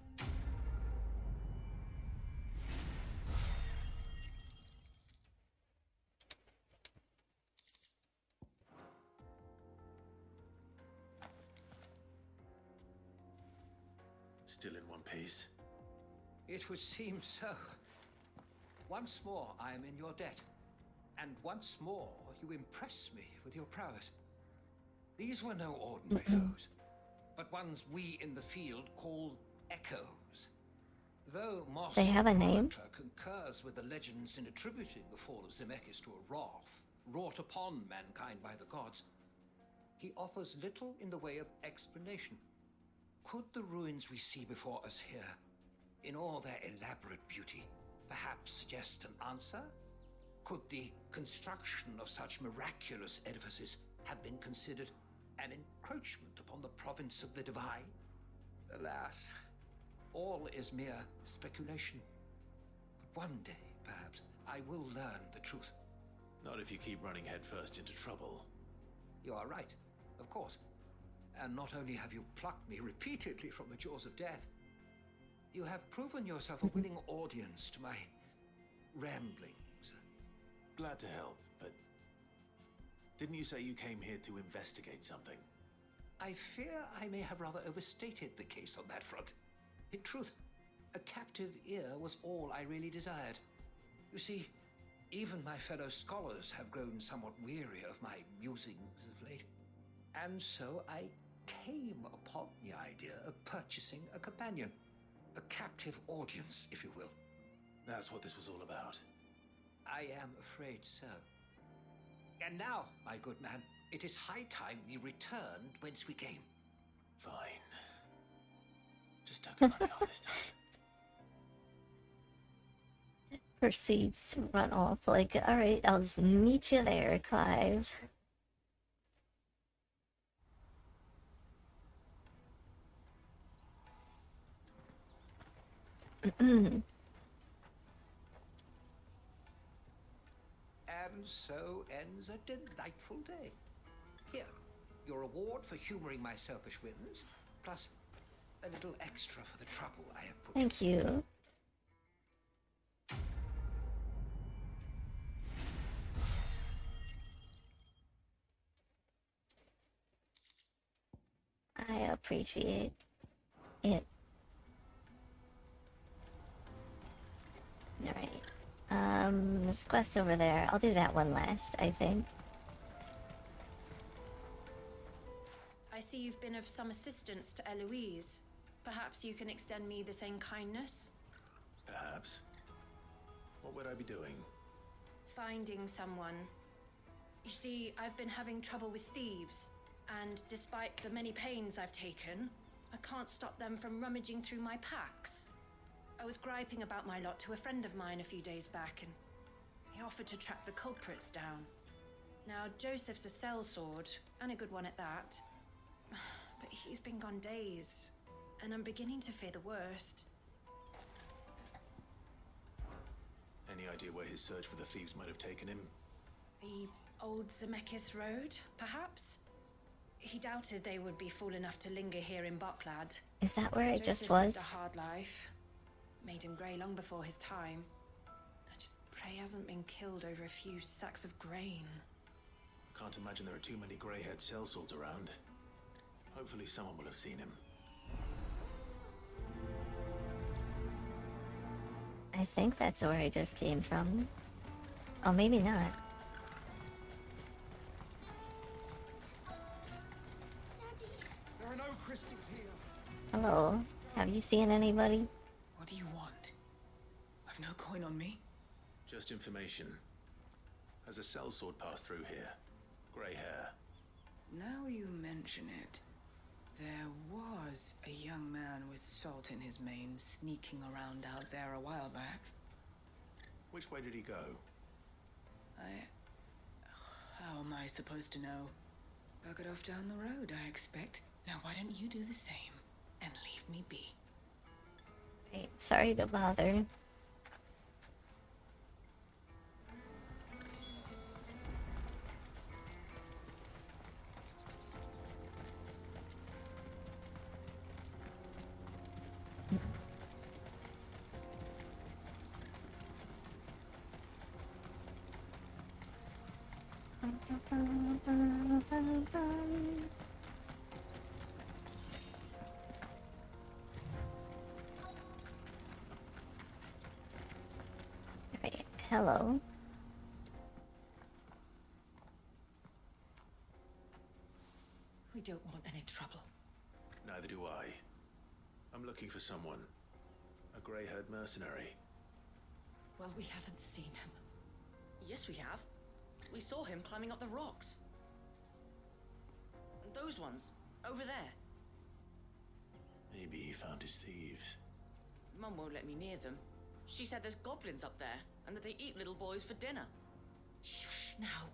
Still in one piece. It would seem so. Once more, I am in your debt. And once more, you impress me with your prowess. These were no ordinary foes, but ones we in the field call echoes. Though Moss They have a name? concurs with the legends in attributing the fall of Zemeckis to a wrath wrought upon mankind by the gods, he offers little in the way of explanation. Could the ruins we see before us here, in all their elaborate beauty, perhaps suggest an answer? Could the construction of such miraculous edifices have been considered an encroachment upon the province of the divine? Alas, all is mere speculation. But one day, perhaps, I will learn the truth. Not if you keep running headfirst into trouble. You are right, of course. And not only have you plucked me repeatedly from the jaws of death, you have proven yourself a willing audience to my ramblings. Glad to help, but didn't you say you came here to investigate something? I fear I may have rather overstated the case on that front. In truth, a captive ear was all I really desired. You see, even my fellow scholars have grown somewhat weary of my musings of late. And so I came upon the idea of purchasing a companion. A captive audience, if you will. That's what this was all about. I am afraid so. And now, my good man, it is high time we returned whence we came. Fine. Just don't get running off this time. Proceeds to run off like, alright, I'll just meet you there, Clive. And so ends a delightful day. Here, your reward for humoring my selfish whims, plus a little extra for the trouble I have put. Thank you. I appreciate it. Alright. There's a quest over there. I'll do that one last, I think. I see you've been of some assistance to Eloise. Perhaps you can extend me the same kindness? Perhaps. What would I be doing? Finding someone. You see, I've been having trouble with thieves, and despite the many pains I've taken, I can't stop them from rummaging through my packs. I was griping about my lot to a friend of mine a few days back, and he offered to track the culprits down. Now, Joseph's a sellsword, and a good one at that. But he's been gone days, and I'm beginning to fear the worst. Any idea where his search for the thieves might have taken him? The old Zemeckis Road, perhaps? He doubted they would be fool enough to linger here in Boklad. Is that where it just Joseph was? lived a hard life. Made him grey long before his time. I just pray he hasn't been killed over a few sacks of grain. Can't imagine there are too many grey-haired sellswords around. Hopefully someone will have seen him. I think that's where I just came from. Oh, maybe not. There are no Christies here. Hello. Have you seen anybody? What do you want? I've no coin on me. Just information. Has a sellsword passed through here? Grey hair. Now you mention it, there was a young man with salt in his mane sneaking around out there a while back. Which way did he go? How am I supposed to know? Buggered off down the road, I expect. Now why don't you do the same and leave me be? Hey, sorry to bother. hello. We don't want any trouble. Neither do I. I'm looking for someone. A grey-haired mercenary. Well, we haven't seen him. Yes, we have. We saw him climbing up the rocks. And those ones, over there. Maybe he found his thieves. Mum won't let me near them. She said there's goblins up there, and that they eat little boys for dinner. Shush now.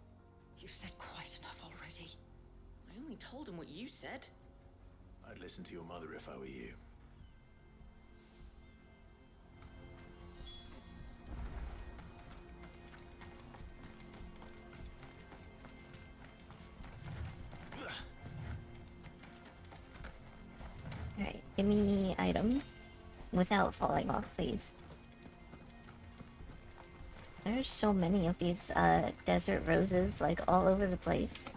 You've said quite enough already. I only told him what you said. I'd listen to your mother if I were you. Alright, give me item. Without falling off, please. There's so many of these desert roses, like, all over the place.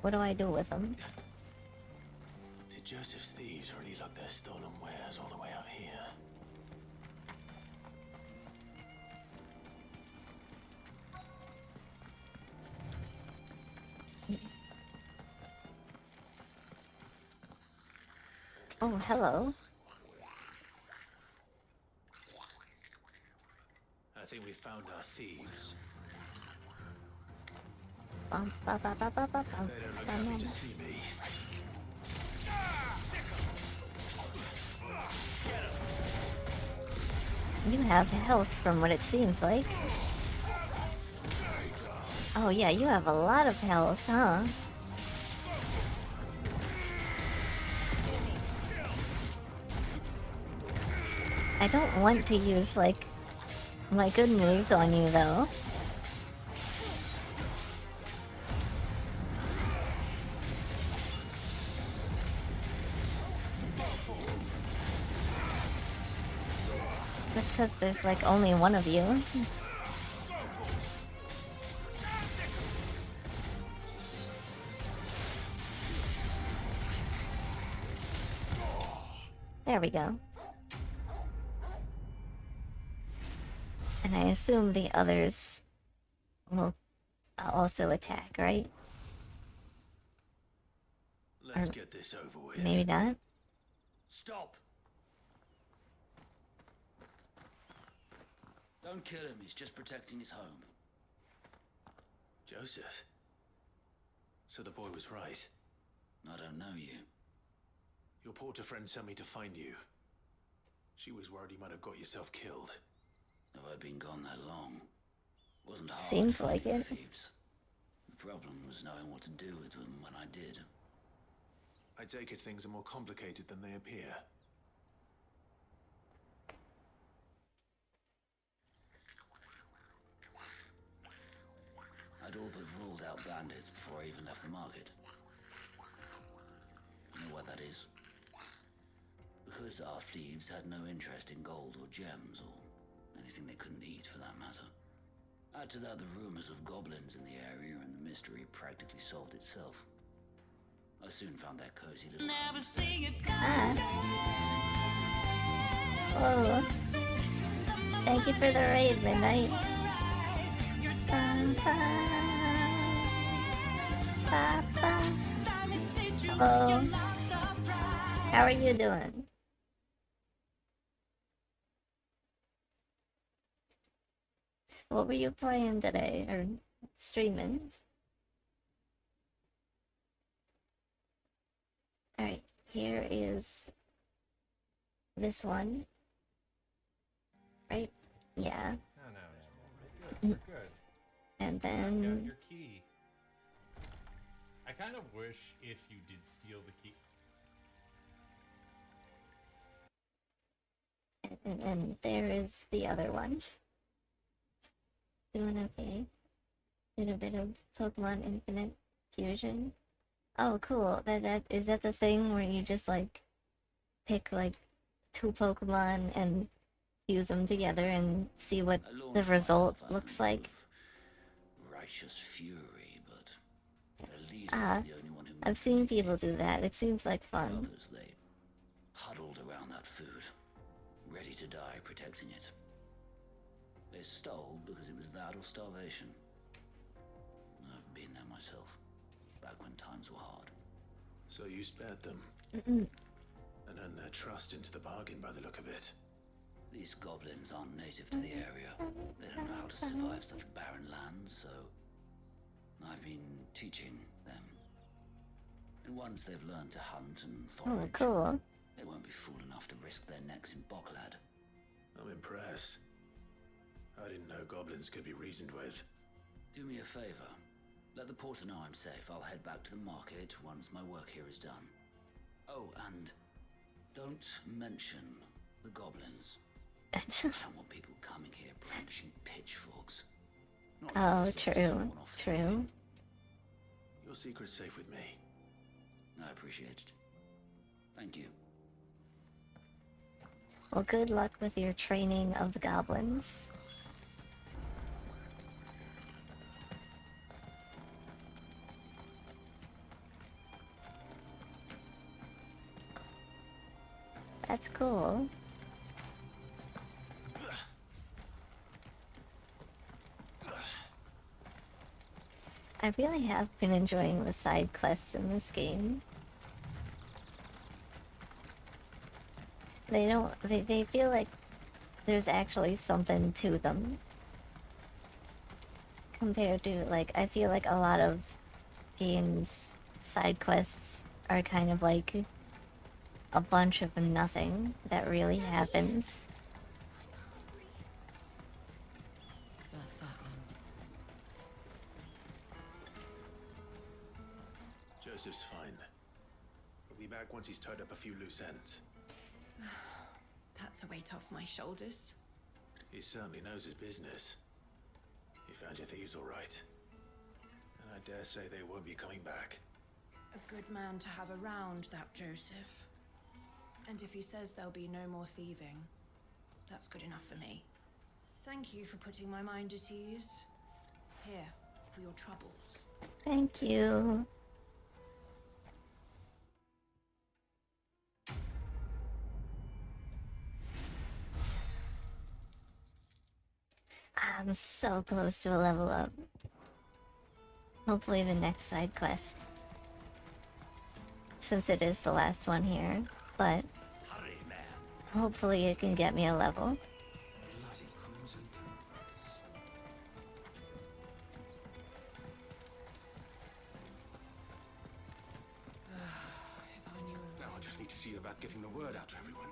What do I do with them? Did Joseph's thieves really lug their stolen wares all the way out here? Oh, hello. I think we found our thieves. Bum, ba, ba, ba, ba, ba, bum. They don't look happy to see me. You have health from what it seems like. Oh yeah, you have a lot of health, huh? I don't want to use, like, my good moves on you, though. Just because there's, like, only one of you. There we go. And I assume the others will also attack, right? Let's get this over with. Maybe not? Stop! Don't kill him, he's just protecting his home. Joseph? So the boy was right. I don't know you. Your porter friend sent me to find you. She was worried you might have got yourself killed. Have I been gone that long? Wasn't hard Seems like finding it. thieves. The problem was knowing what to do with them when I did. I take it things are more complicated than they appear. I'd all but ruled out bandits before I even left the market. You know what that is? Because our thieves had no interest in gold or gems or anything they couldn't eat for that matter. Add to that the rumors of goblins in the area and the mystery practically solved itself. I soon found that cozy little homestead. Oh. Thank you for the raid, Midnight. Hello. How are you doing? What were you playing today, or streaming? Alright, here is this one. Right? Yeah. No. We're good. And You got then... your key. I kind of wish if you did steal the key. And there is the other one. Doing okay. Did a bit of Pokemon Infinite Fusion. Oh, cool. Is that the thing where you just, like, pick, like, 2 Pokemon and fuse them together and see what the result looks like? Righteous fury, but the leader was the only one who I've seen people do that. It seems like fun. others, they huddled around that food, ready to die protecting it. They stole because it was that or starvation. I've been there myself, back when times were hard. So you spared them? And earned their trust into the bargain by the look of it. These goblins aren't native to the area. They don't know how to survive such barren lands, so I've been teaching them. And once they've learned to hunt and forage, Oh, cool. they won't be fool enough to risk their necks in Boklad. I'm impressed. I didn't know goblins could be reasoned with. Do me a favor. Let the porter know I'm safe. I'll head back to the market once my work here is done. Oh, and don't mention the goblins. I don't want people coming here brandishing pitchforks. Oh, true. True. Your secret's safe with me. I appreciate it. Thank you. Well, good luck with your training of the goblins. That's cool. I really have been enjoying the side quests in this game. They feel like there's actually something to them. Compared to, like, I feel like a lot of games' side quests are kind of like a bunch of nothing that really happens. That's that one. Joseph's fine. He'll be back once he's tied up a few loose ends. That's a weight off my shoulders. He certainly knows his business. He found your thieves all right. And I dare say they won't be coming back. A good man to have around, that Joseph. And if he says there'll be no more thieving, that's good enough for me. Thank you for putting my mind at ease. Here, for your troubles. Thank you. I'm so close to a level up. Hopefully the next side quest. Since it is the last one here, but hopefully it can get me a level. Now I just need to see about getting the word out to everyone.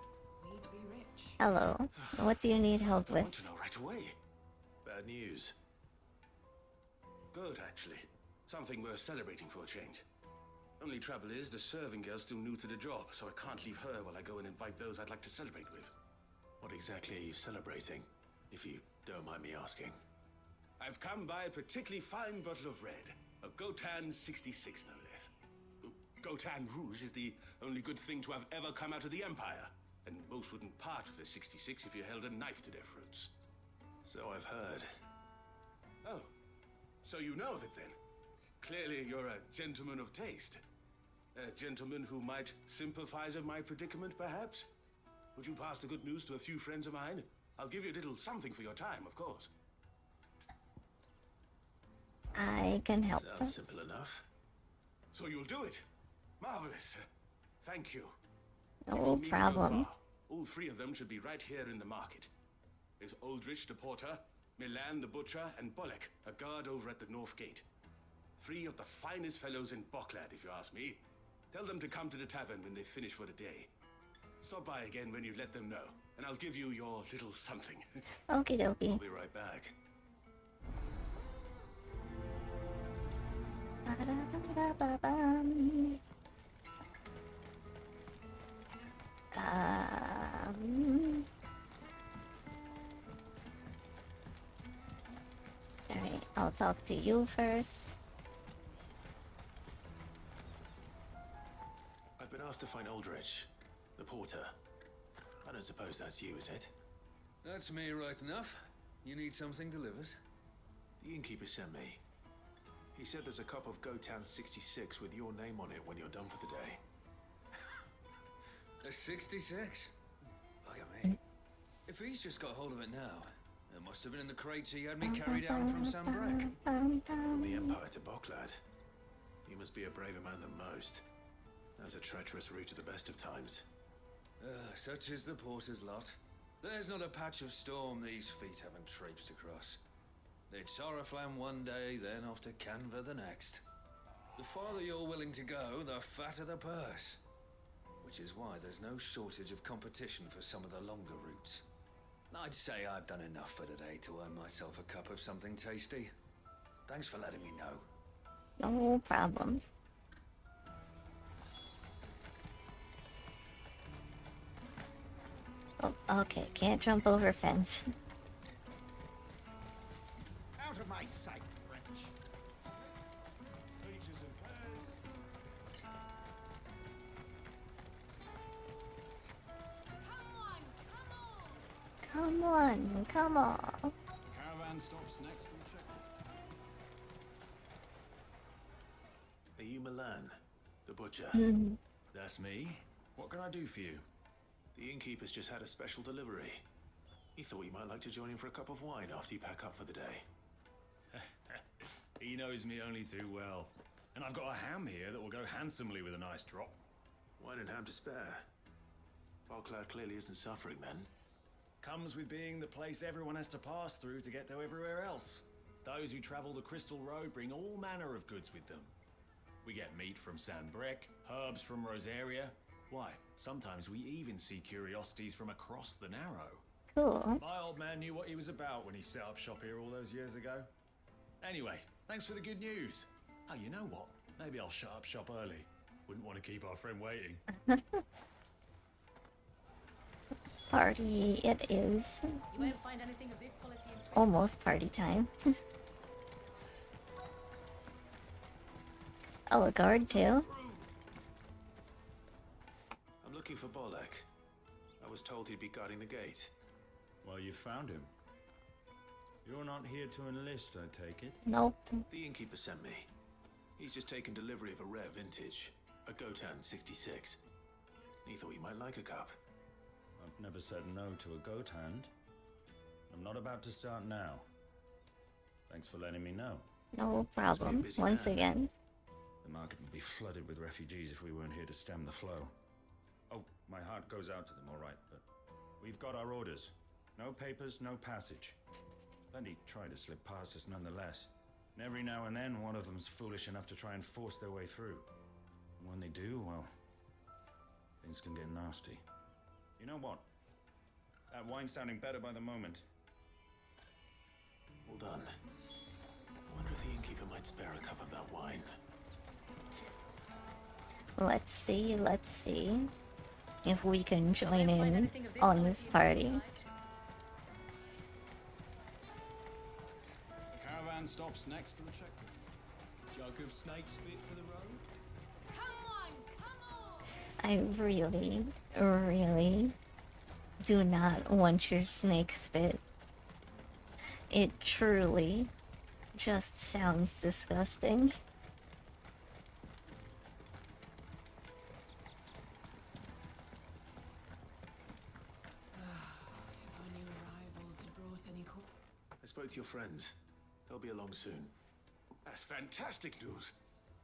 We'd be rich. Hello. What do you need help I want with? to know right away. Bad news. Good, actually. Something worth celebrating for a change. Only trouble is, the serving girl's still new to the job, so I can't leave her while I go and invite those I'd like to celebrate with. What exactly are you celebrating, if you don't mind me asking? I've come by a particularly fine bottle of red. A Gotan 66, no less. Gotan Rouge is the only good thing to have ever come out of the Empire. And most wouldn't part with a 66 if you held a knife to their throats. So I've heard. Oh, so you know of it then? Clearly you're a gentleman of taste. A gentleman who might sympathize with my predicament, perhaps? Would you pass the good news to a few friends of mine? I'll give you a little something for your time, of course. I can help. Sounds simple enough. So you'll do it? Marvelous. Thank you. No You don't need to go problem. far. All three of them should be right here in the market. There's Aldrich the porter, Milan the butcher, and Bolek, a guard over at the north gate. Three of the finest fellows in Boklad, if you ask me. Tell them to come to the tavern when they finish for the day. Stop by again when you let them know, and I'll give you your little something. Okie dokie. I'll be right back. Ba-da-ba-da-ba-bum. Alright, I'll talk to you first. I've been asked to find Aldrich, the porter. I don't suppose that's you, is it? That's me right enough. You need something delivered? The innkeeper sent me. He said there's a cup of Gotan 66 with your name on it when you're done for the day. A 66? Look at me. If he's just got hold of it now, It must have been in the crates he had me carry down from Sambrek. From the Empire to Boklad. You must be a braver man than most. That's a treacherous route at the best of times. Such is the porter's lot. There's not a patch of storm these feet haven't traipsed across. It's Oriflamme one day, then off to Canva the next. The farther you're willing to go, the fatter the purse. Which is why there's no shortage of competition for some of the longer routes. I'd say I've done enough for today to earn myself a cup of something tasty. Thanks for letting me know. No problem. Oh, okay, can't jump over fence. Out of my sight, wretch. Peaches and pears. Come on, come on. Caravan stops next to the checkpoint. Are you Milan, the butcher? That's me. What can I do for you? The innkeeper's just had a special delivery. He thought you might like to join him for a cup of wine after you pack up for the day. He knows me only too well. And I've got a ham here that will go handsomely with a nice drop. Wine and ham to spare. Boklad clearly isn't suffering then. Comes with being the place everyone has to pass through to get to everywhere else. Those who travel the Crystal Road bring all manner of goods with them. We get meat from Sambrek, herbs from Rosaria. Why, sometimes we even see curiosities from across the Narrow. Cool. My old man knew what he was about when he set up shop here all those years ago. Anyway, thanks for the good news. Oh, you know what? Maybe I'll shut up shop early. Wouldn't want to keep our friend waiting. Party it is. You won't find anything of this quality in Twin Almost party time. Oh, a guard too? I'm looking for Bolek. I was told he'd be guarding the gate. Well, you found him. You're not here to enlist, I take it? Nope. The innkeeper sent me. He's just taken delivery of a rare vintage, a Gotan 66. He thought you might like a cup. I've never said no to a goat hand. I'm not about to start now. Thanks for letting me know. No problem. Once again. The market would be flooded with refugees if we weren't here to stem the flow. Oh, my heart goes out to them, all right, but we've got our orders. No papers, no passage. Plenty try to slip past us nonetheless. And every now and then, one of them's foolish enough to try and force their way through. And when they do, well, things can get nasty. You know what? That wine's sounding better by the moment. Well done. I wonder if the innkeeper might spare a cup of that wine. Let's see if we can join in on this party. The caravan stops next to the checkpoint. Jug of snake spit for the road. I really, really do not want your snake spit. It truly just sounds disgusting. I spoke to your friends. They'll be along soon. That's fantastic news.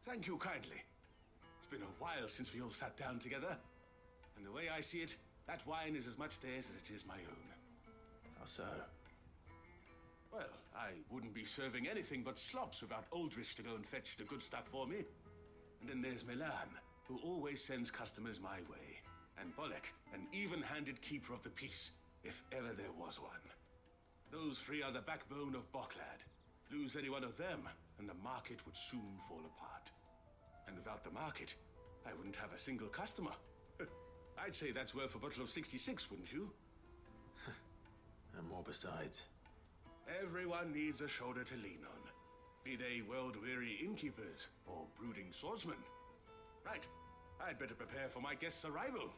Thank you kindly. It's been a while since we all sat down together. And the way I see it, that wine is as much theirs as it is my own. How so? Well, I wouldn't be serving anything but slops without Aldrich to go and fetch the good stuff for me. And then there's Milan, who always sends customers my way. And Bolek, an even-handed keeper of the peace, if ever there was one. Those three are the backbone of Boklad. Lose any one of them, and the market would soon fall apart. And without the market, I wouldn't have a single customer. I'd say that's worth a bottle of 66, wouldn't you? And more besides. Everyone needs a shoulder to lean on. Be they world-weary innkeepers or brooding swordsmen. Right, I'd better prepare for my guest's arrival.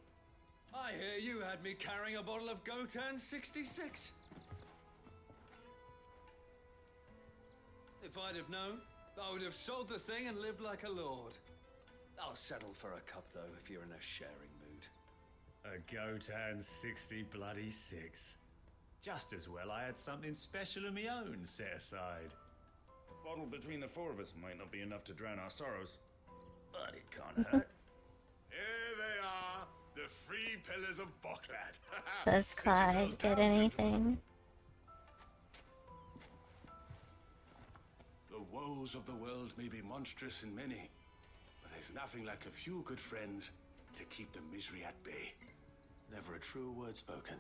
I hear you had me carrying a bottle of Gotan 66. If I'd have known, I would have sold the thing and lived like a lord. I'll settle for a cup, though, if you're in a sharing mood. A Gotan 60 bloody 6. Just as well I had something special of my own set aside. A bottle between the four of us might not be enough to drown our sorrows, but it can't hurt. Here they are, the free pillars of Boklad. Does Clive get anything? The woes of the world may be monstrous in many, but there's nothing like a few good friends to keep the misery at bay. Never a true word spoken.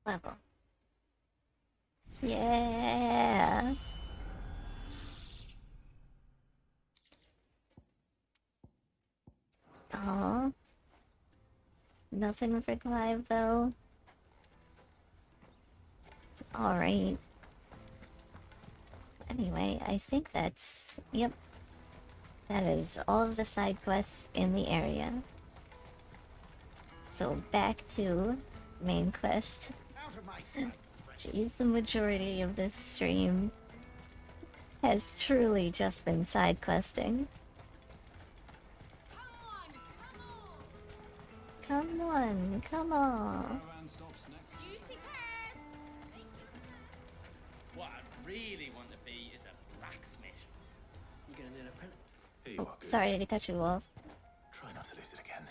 Level. Yeah. Oh. Nothing for Clive though. Alright. Anyway, I think that's... Yep. That is all of the side quests in the area. So back to main quest. Out of my sight. Jeez, the majority of this stream has truly just been side questing. Come on, come on. What I really want to be is a blacksmith. You gonna do an apprentice? Here you Oh, are, Goose. sorry to cut you off. Try not to lose it again.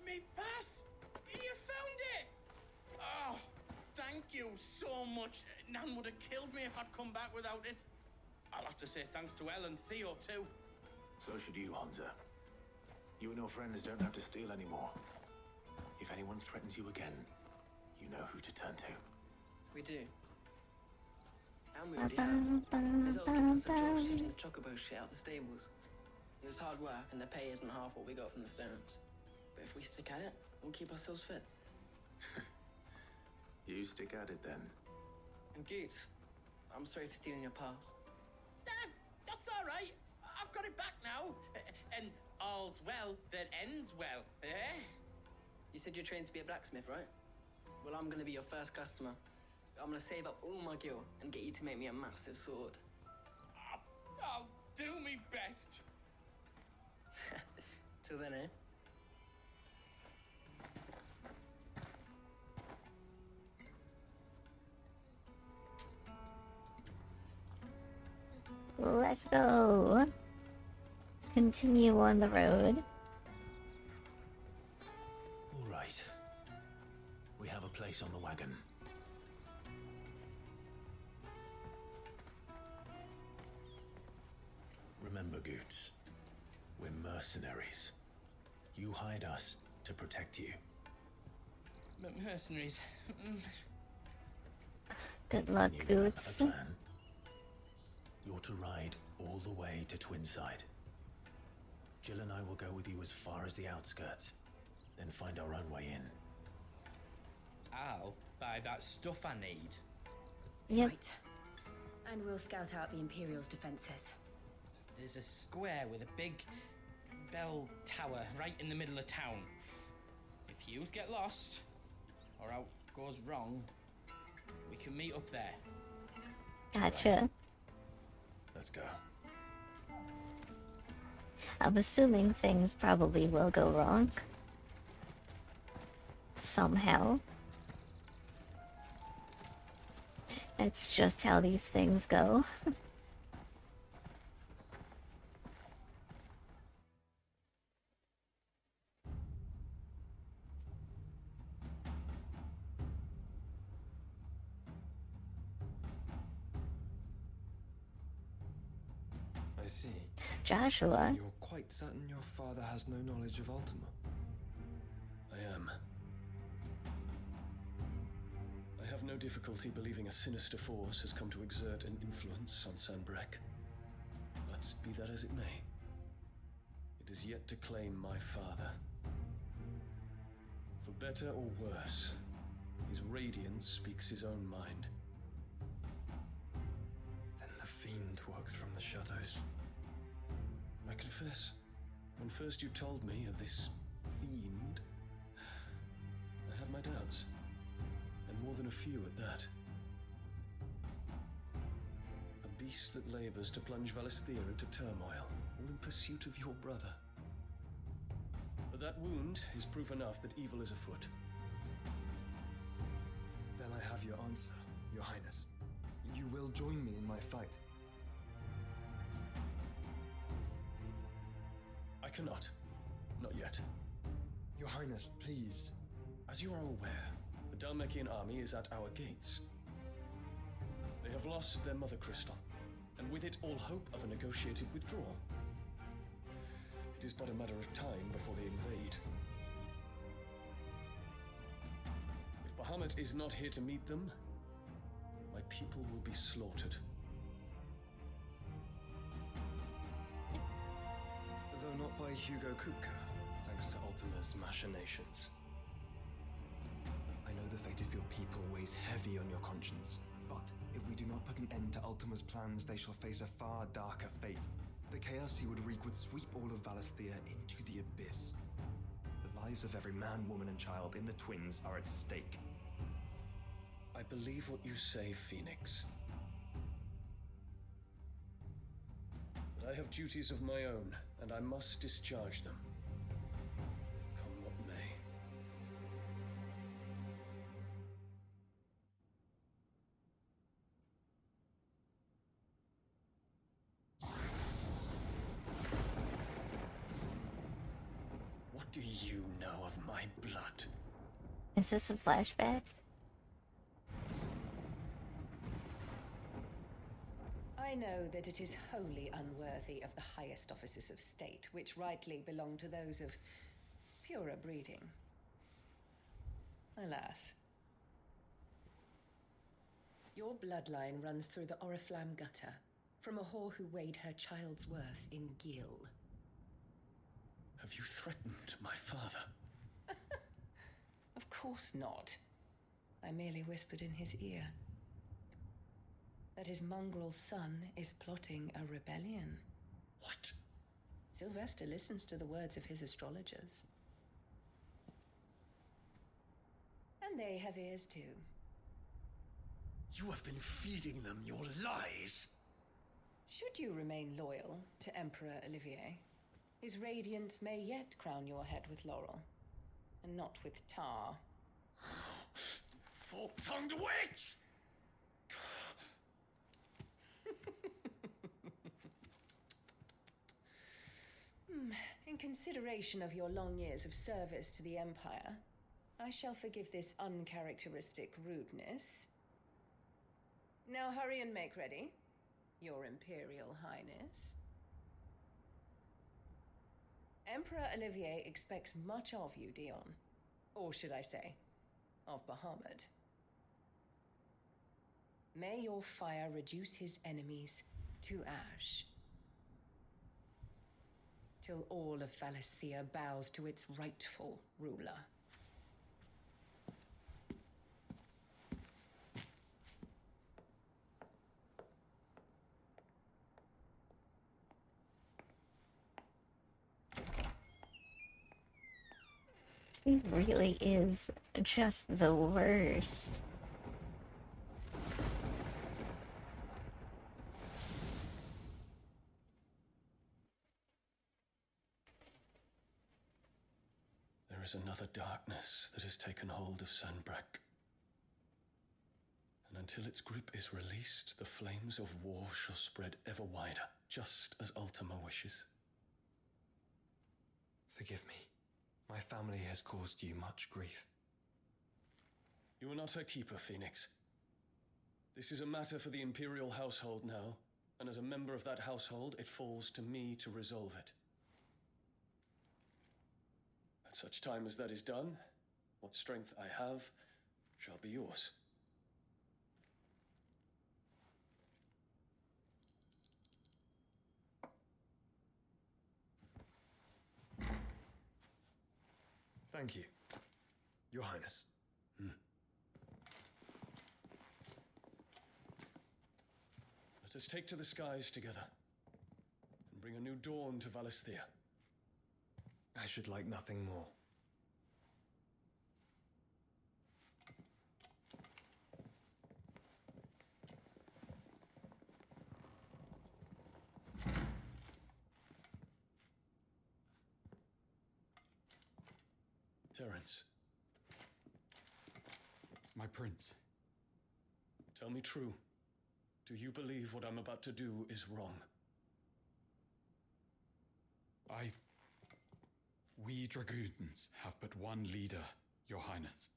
Me pass! You found it! Oh, thank you so much. Nan would have killed me if I'd come back without it. I'll have to say thanks to Elle and Theo too. So should you, Honza. You and your friends don't have to steal anymore. If anyone threatens you again, you know who to turn to. We do. And we already have. There's also given us a job shifting the chocobo shit out the stables. It's hard work, and the pay isn't half what we got from the stones. But if we stick at it, we'll keep ourselves fit. You stick at it then. And Goots, I'm sorry for stealing your pass. That's all right. I've got it back now. And all's well that ends well, eh? You said you're trained to be a blacksmith, right? Well, I'm gonna be your first customer. I'm gonna save up all my gil and get you to make me a massive sword. I'll do me best. Till then, eh? Let's go. Continue on the road. All right. We have a place on the wagon. Remember, Goots, we're mercenaries. You hired us to protect you. Mercenaries. Good luck, You have Goots. a plan. You're to ride all the way to Twinside. Jill and I will go with you as far as the outskirts, then find our own way in. I'll buy that stuff I need. Yep. Right. And we'll scout out the Imperial's defenses. There's a square with a big bell tower right in the middle of town. If you get lost, or out goes wrong, we can meet up there. Gotcha. Let's go. I'm assuming things probably will go wrong. Somehow. That's just how these things go. I see. Joshua. You're quite certain your father has no knowledge of Ultima? I am. I have no difficulty believing a sinister force has come to exert an influence on Sanbreque. But be that as it may, it is yet to claim my father. For better or worse, his radiance speaks his own mind. Then the fiend works from the shadows. I confess, when first you told me of this fiend, my doubts. And more than a few at that. A beast that labors to plunge Valisthea into turmoil, all in pursuit of your brother. But that wound is proof enough that evil is afoot. Then I have your answer, Your Highness. You will join me in my fight. I cannot. Not yet. Your Highness, please. As you are aware, the Dhalmekian army is at our gates. They have lost their mother crystal, and with it all hope of a negotiated withdrawal. It is but a matter of time before they invade. If Bahamut is not here to meet them, my people will be slaughtered. Though not by Hugo Kupka, thanks to Ultima's machinations. I know the fate of your people weighs heavy on your conscience, but if we do not put an end to Ultima's plans, they shall face a far darker fate. The chaos he would wreak would sweep all of Valisthea into the abyss. The lives of every man, woman, and child in the Twins are at stake. I believe what you say, Phoenix. But I have duties of my own, and I must discharge them. Come what may. What do you know of my blood? Is this a flashback? I know that it is wholly unworthy of the highest offices of state, which rightly belong to those of purer breeding. Alas. Your bloodline runs through the Oriflamme gutter, from a whore who weighed her child's worth in gil. Have you threatened my father? Of course not. I merely whispered in his ear that his mongrel son is plotting a rebellion. What? Sylvester listens to the words of his astrologers. And they have ears too. You have been feeding them your lies! Should you remain loyal to Emperor Olivier, his radiance may yet crown your head with laurel, and not with tar. Fork-tongued witch! In consideration of your long years of service to the Empire, I shall forgive this uncharacteristic rudeness. Now hurry and make ready, Your Imperial Highness. Emperor Olivier expects much of you, Dion. Or should I say, of Bahamut. May your fire reduce his enemies to ash, till all of Valisthea bows to its rightful ruler. He really is just the worst. There is another darkness that has taken hold of Sanbreque. And until its grip is released, the flames of war shall spread ever wider, just as Ultima wishes. Forgive me. My family has caused you much grief. You are not her keeper, Phoenix. This is a matter for the Imperial household now, and as a member of that household, it falls to me to resolve it. At such time as that is done, what strength I have shall be yours. Thank you, Your Highness. Let us take to the skies together, and bring a new dawn to Valisthea. I should like nothing more. Terence, My prince. tell me true. Do you believe what I'm about to do is wrong? We dragoons have but one leader, Your Highness.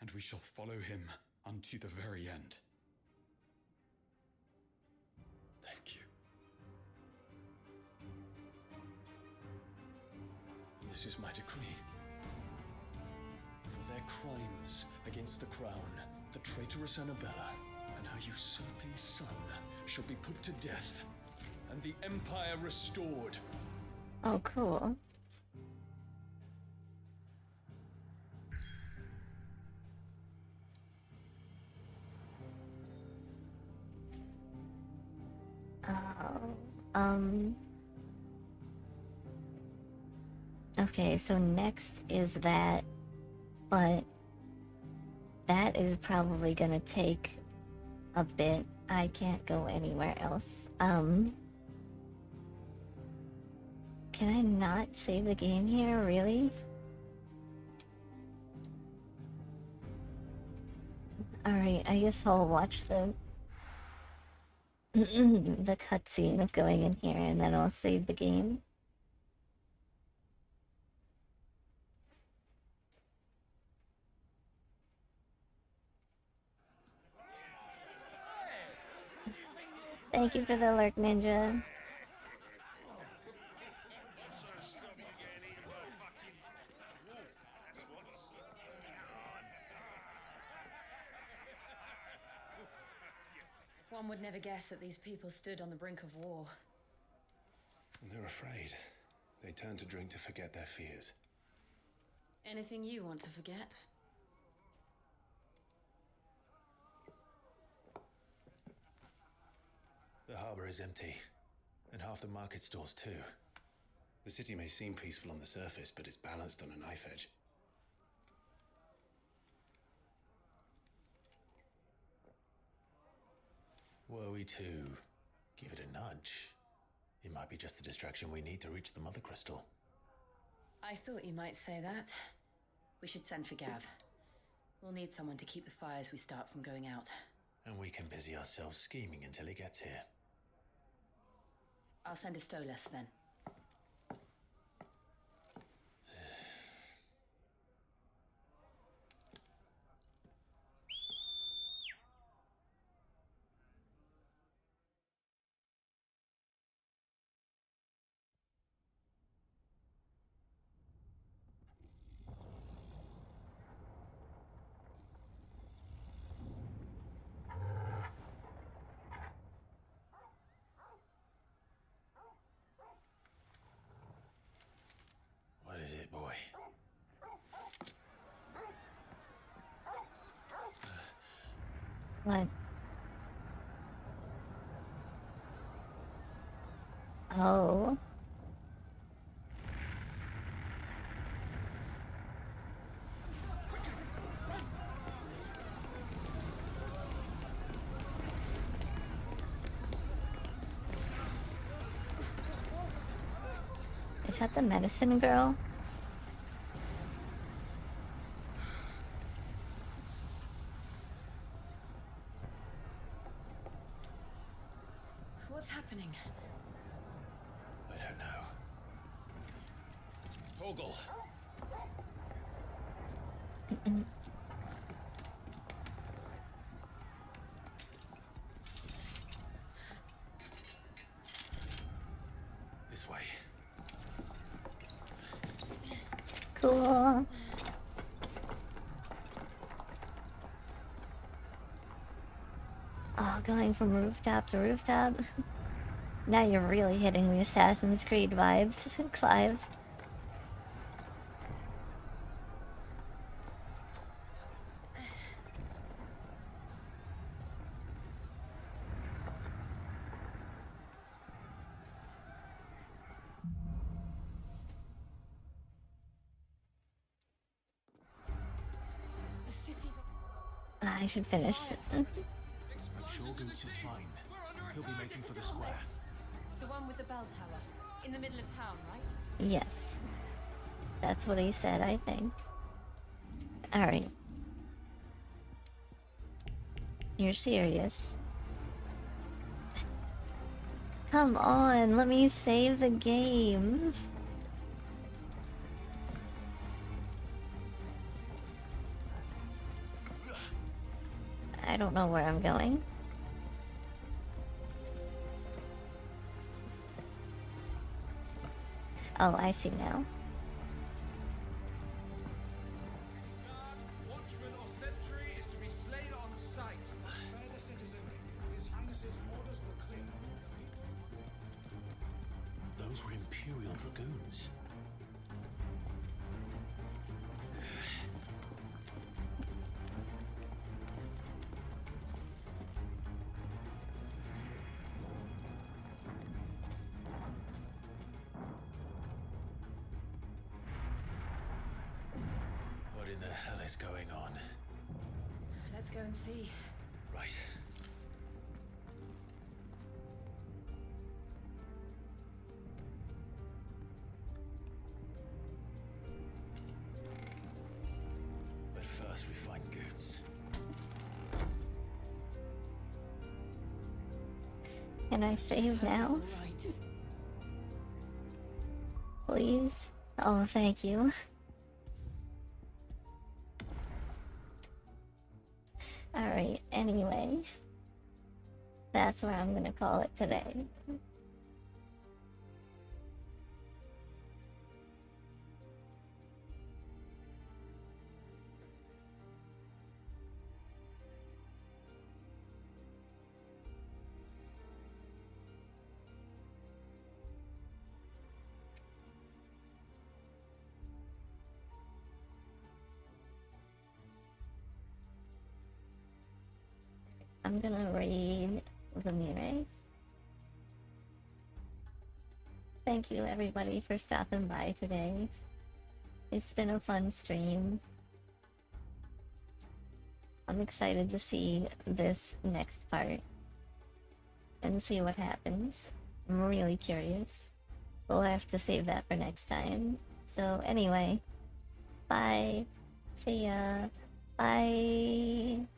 And we shall follow him unto the very end. Thank you. And this is my decree. For their crimes against the crown, the traitorous Annabella and her usurping son shall be put to death, and the Empire restored. Oh, cool. Okay, so next is that, but that is probably gonna take a bit. I can't go anywhere else. Can I not save the game here, really? Alright, I guess I'll watch the the cutscene of going in here and then I'll save the game. Thank you for the alert, Ninja. One would never guess that these people stood on the brink of war. And they're afraid. They turn to drink to forget their fears. Anything you want to forget? The harbor is empty, and half the market stalls too. The city may seem peaceful on the surface, but it's balanced on a knife edge. Were we to give it a nudge, it might be just the distraction we need to reach the Mother Crystal. I thought you might say that. We should send for Gav. We'll need someone to keep the fires we start from going out. And we can busy ourselves scheming until he gets here. I'll send a Stolas then. What is it, boy? What? Oh. Is that the medicine girl? What's happening? I don't know. Torgal! This way. Cool. Oh, going from rooftop to rooftop. Now you're really hitting the Assassin's Creed vibes, Clive. The city's... I should finish. Shorgoots is fine. He'll be making for the square. The one with the bell tower. In the middle of town, right? Yes. That's what he said, I think. Alright. You're serious? Come on, let me save the game. I don't know where I'm going. Oh, I see now. Watchman or sentry is to be slain on sight. Spare the citizen. His Highness's orders were clear. Those were Imperial Dragoons. What in the hell is going on? Let's go and see. Right. But first we find Goots. Can I save now? Please? Oh, thank you. Alright, anyway. That's where I'm gonna call it today. I'm gonna raid Lemire. Thank you everybody for stopping by today. It's been a fun stream. I'm excited to see this next part and see what happens. I'm really curious. We'll have to save that for next time. So anyway, bye. See ya. Bye.